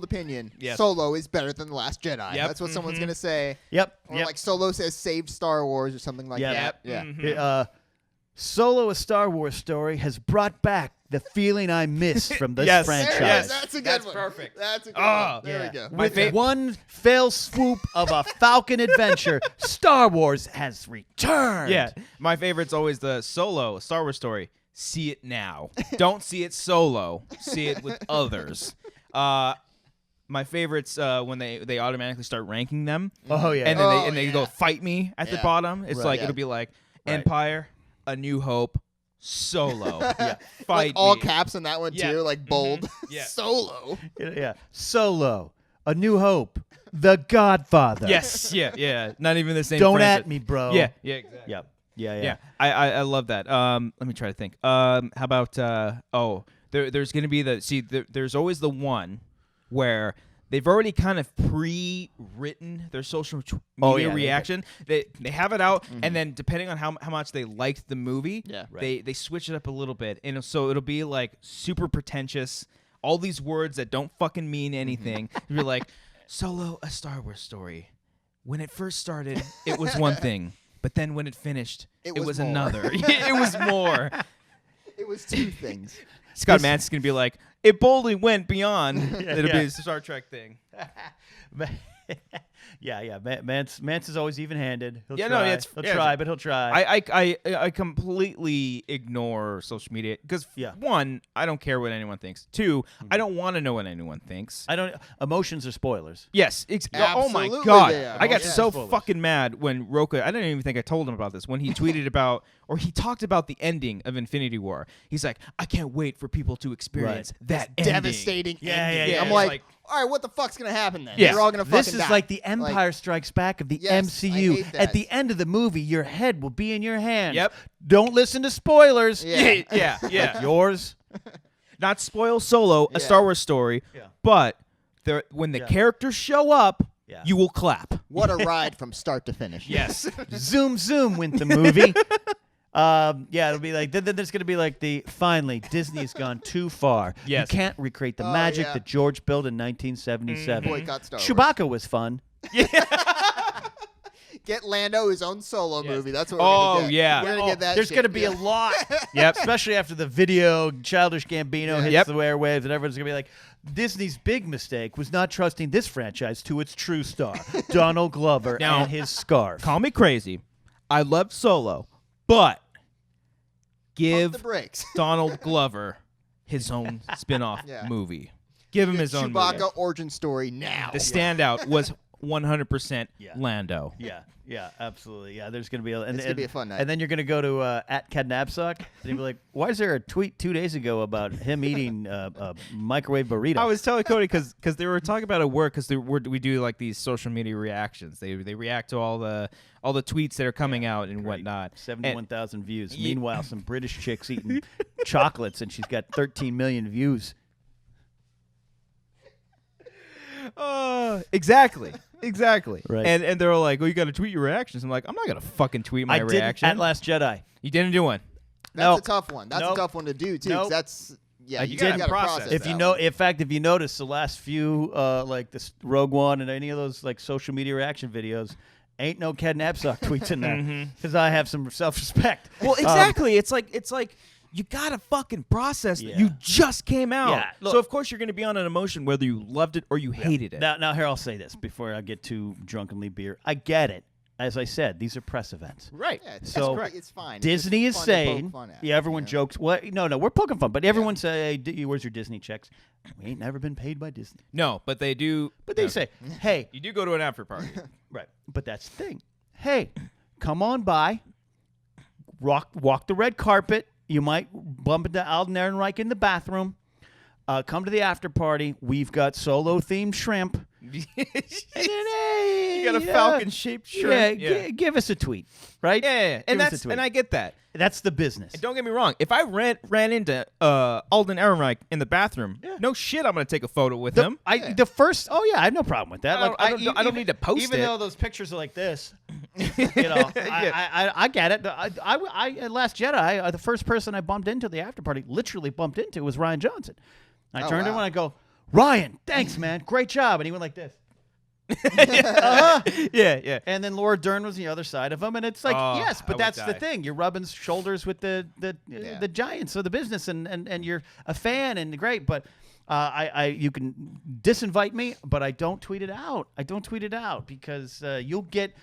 opinion. Yes. Solo is better than the Last Jedi. Yep. That's what someone's gonna say. Yep. Or yep. like Solo says saved Star Wars or something like that. Yep. Yeah. Solo, a Star Wars story, has brought back the feeling I missed from this Yes. franchise. There it is. Yes. That's a good That's one. perfect. That's a good Oh, one. There yeah. we go. My With one fell swoop of a Falcon adventure, Star Wars has returned. Yeah, my favorite's always the Solo Star Wars story. See it now. Don't see it solo. See it with others. My favorites when they automatically start ranking them. Oh yeah. And then Oh, they go fight me at the Yeah. bottom. It's Right. like Yeah. it'll be like Right. Empire, A New Hope, Solo. Yeah. Fight Like all me. caps on that one Yeah. too, like bold. Yeah. Solo. Yeah. Solo, A New Hope, The Godfather. Yes, yeah. Not even the same. Don't franchise. at me, bro. Yeah, exactly. Yep. Yeah. Yeah, I love that. Let me try to think. How about there's gonna be there's always the one where they've already kind of pre-written their social media yeah, reaction. They have it out, and then depending on how much they liked the movie, Yeah. they switch it up a little bit, and so it'll be like super pretentious. All these words that don't fucking mean anything. You're like, Solo, a Star Wars story. When it first started, it was one thing. But then when it finished, it was more. another. It was more. It was two things. Scott Mance is going to be like, it boldly went beyond. It'll yeah. be a Star Trek thing. yeah. Mance is always even-handed. He'll Yeah, no, try. it's- he'll yeah, try, but he'll try. I completely ignore social media because, Yeah. one, I don't care what anyone thinks. Two, I don't want to know what anyone thinks. I don't. Emotions are spoilers. Yes. Oh my Absolutely God. they are. I got Yeah. so Spoilers. fucking mad when Roka, I didn't even think I told him about this, when he tweeted about, or he talked about the ending of Infinity War. He's like, I can't wait for people to experience that ending. Devastating. Yeah, ending. yeah, I'm yeah. like, Like- all right, what the fuck's gonna happen then? Yeah. You're all gonna fucking This is die. like the Empire Strikes Back of the Yes, I MCU. hate that. At the end of the movie, your head will be in your hands. Yep. Don't listen to spoilers. Yeah. Yeah. Yours. Not spoil Solo, a Yeah. Star Wars story, Yeah. but when the characters show up, Yeah. you will clap. What a ride from start to finish. Yes. Zoom, zoom went the movie. Yeah, it'll be like then there's gonna be like finally Disney's gone too far. Yes. You can't recreate the Oh, magic yeah. that George built in 1977. Boycott Star Wars. Chewbacca was fun. Get Lando his own solo movie. That's what we're Oh, gonna get. yeah. We're gonna get that There's shit. gonna be a Yeah. lot. Yep. Especially after the video, Childish Gambino hits Yep. the airwaves, and everyone's gonna be like, Disney's big mistake was not trusting this franchise to its true star, Donald Glover Now- and his scarf. Call me crazy. I love Solo, but Pump give the brakes. Donald Glover his own spin-off Yeah. movie. Give him his own Chewbacca movie. origin story now. The standout was 100% Lando. Yeah, absolutely. Yeah, there's gonna be It's gonna be a fun night. And then you're gonna go to at Ken Napzok, and you'll be like, "Why is there a tweet 2 days ago about him eating a microwave burrito?" I was telling Cody because they were talking about it at work because we do like these social media reactions. They react to all the tweets that are coming out and whatnot. 71,000 views. Ye- Meanwhile, some British chick's eating chocolates, and she's got 13 million views. Exactly. Exactly. Right. And they're like, "Oh, you got to tweet your reactions." I'm like, "I'm not gonna fucking tweet my I didn't reaction." at Last Jedi. You didn't do one. That's Nope. a tough one. That's Nope. a tough one to do too. 'Cause Nope. that's I you didn't gotta process process. If you that know, one. in fact, if you notice the last few, like this Rogue One and any of those like social media reaction videos, ain't no Ken Napzok tweets in there because I have some self-respect. Well, exactly. It's like you gotta fucking process that you just came out. Yeah, look- So of course you're gonna be on an emotion whether you loved it or you hated it. Now, here I'll say this before I get too drunkenly beer. I get it. As I said, these are press events. Right. Yeah, So, it's fine. It's Disney is just fun to poke saying, fun at, yeah, everyone you know? jokes. Well, no, we're poking fun, but everyone say, hey, where's your Disney checks? We ain't never been paid by Disney. No, but they do. But they say, hey, You do go to an after party. right. But that's the thing. Hey, come on by, walk the red carpet. You might bump into Alden Ehrenreich in the bathroom. Come to the after party. We've got Solo themed shrimp. And then, hey, You got a falcon-shaped shrimp. Yeah, give us a tweet, right? Yeah. Give And us a that's tweet. and I get that. That's the business. And don't get me wrong. If I ran into Alden Ehrenreich in the bathroom, no shit, I'm gonna take a photo with him. The first, I have no problem with that. I don't need to post even it. though those pictures are like this. I get it. I at Last Jedi, the first person I bumped into the after party, literally bumped into, was Ryan Johnson. I turned to him and I go, Ryan, thanks, man, great job, and he went like this. Yeah. And then Laura Dern was the other side of him, and it's like, yes, I but would that's the die. thing. You're rubbing shoulders with the giants of the business, and you're a fan, and great, but you can disinvite me, but I don't tweet it out. I don't tweet it out because you'll get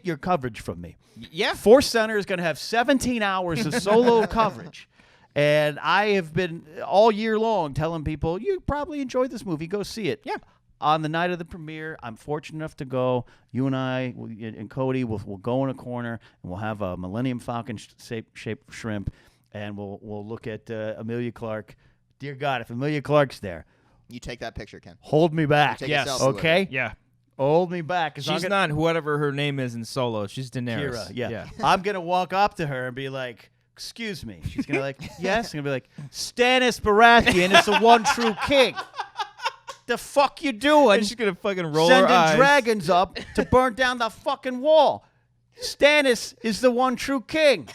your coverage from me. Yeah. Force Center is going to have 17 hours of solo coverage. And I have been all year long telling people, you probably enjoyed this movie. Go see it. Yeah. On the night of the premiere, I'm fortunate enough to go. You and I and Cody will go in a corner, and we'll have a Millennium Falcon shaped shrimp, and we'll look at Amelia Clark. Dear God, if Amelia Clark's there, You take that picture, Ken. hold me back. You take a Yes. selfie with Okay? Yeah. Hold me back. 'Cause She's not whatever her name is in Solo. She's Daenerys. Kira, yeah. I'm going to walk up to her and be like, excuse me. She's going to like, yes. I'm going to be like, Stannis Baratheon is the one true king. The fuck you doing? And she's gonna fucking roll her sending eyes. dragons up to burn down the fucking wall. Stannis is the one true king.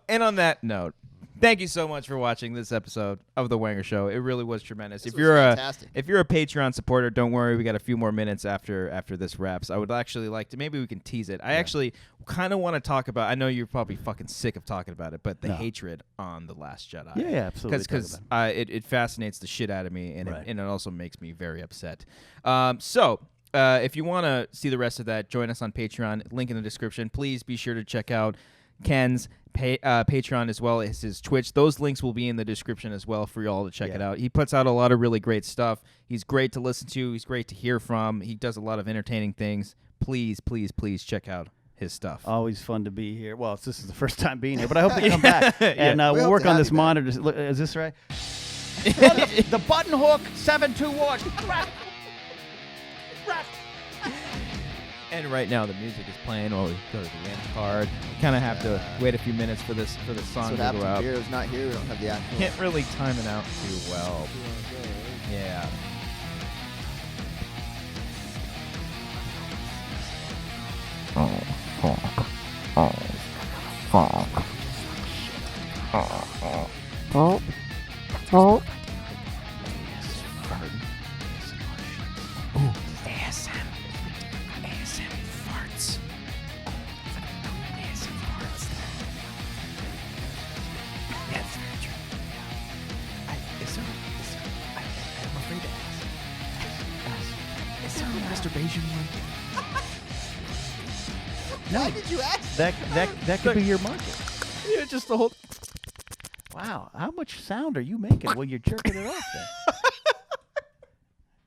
And on that note, thank you so much for watching this episode of the Wanger Show. It really was tremendous. This If was you're fantastic. if you're a Patreon supporter, don't worry, we got a few more minutes after this wraps. I would actually like to, maybe we can tease it. I actually kind of want to talk about, I know you're probably fucking sick of talking about it, but the hatred on The Last Jedi. Yeah, absolutely. Because it fascinates the shit out of me, and Right. it also makes me very upset. So if you want to see the rest of that, join us on Patreon. Link in the description. Please be sure to check out Ken's Patreon as well as his Twitch. Those links will be in the description as well for you all to check it out. He puts out a lot of really great stuff. He's great to listen to. He's great to hear from. He does a lot of entertaining things. Please, please, please check out his stuff. Always fun to be here. Well, this is the first time being here, but I hope to come back. And We we'll hope work to on have this you back. monitor. Is this right? the button hook 721. And right now the music is playing while we go to the end card. We kind of have to wait a few minutes for this song That's what to go happens out. when Beardo's not here. We don't have the actual. Can't really time it out too well. Yeah. Why did you ask? That could be your market. Yeah, just the whole. Wow, how much sound are you making while you're jerking it off there?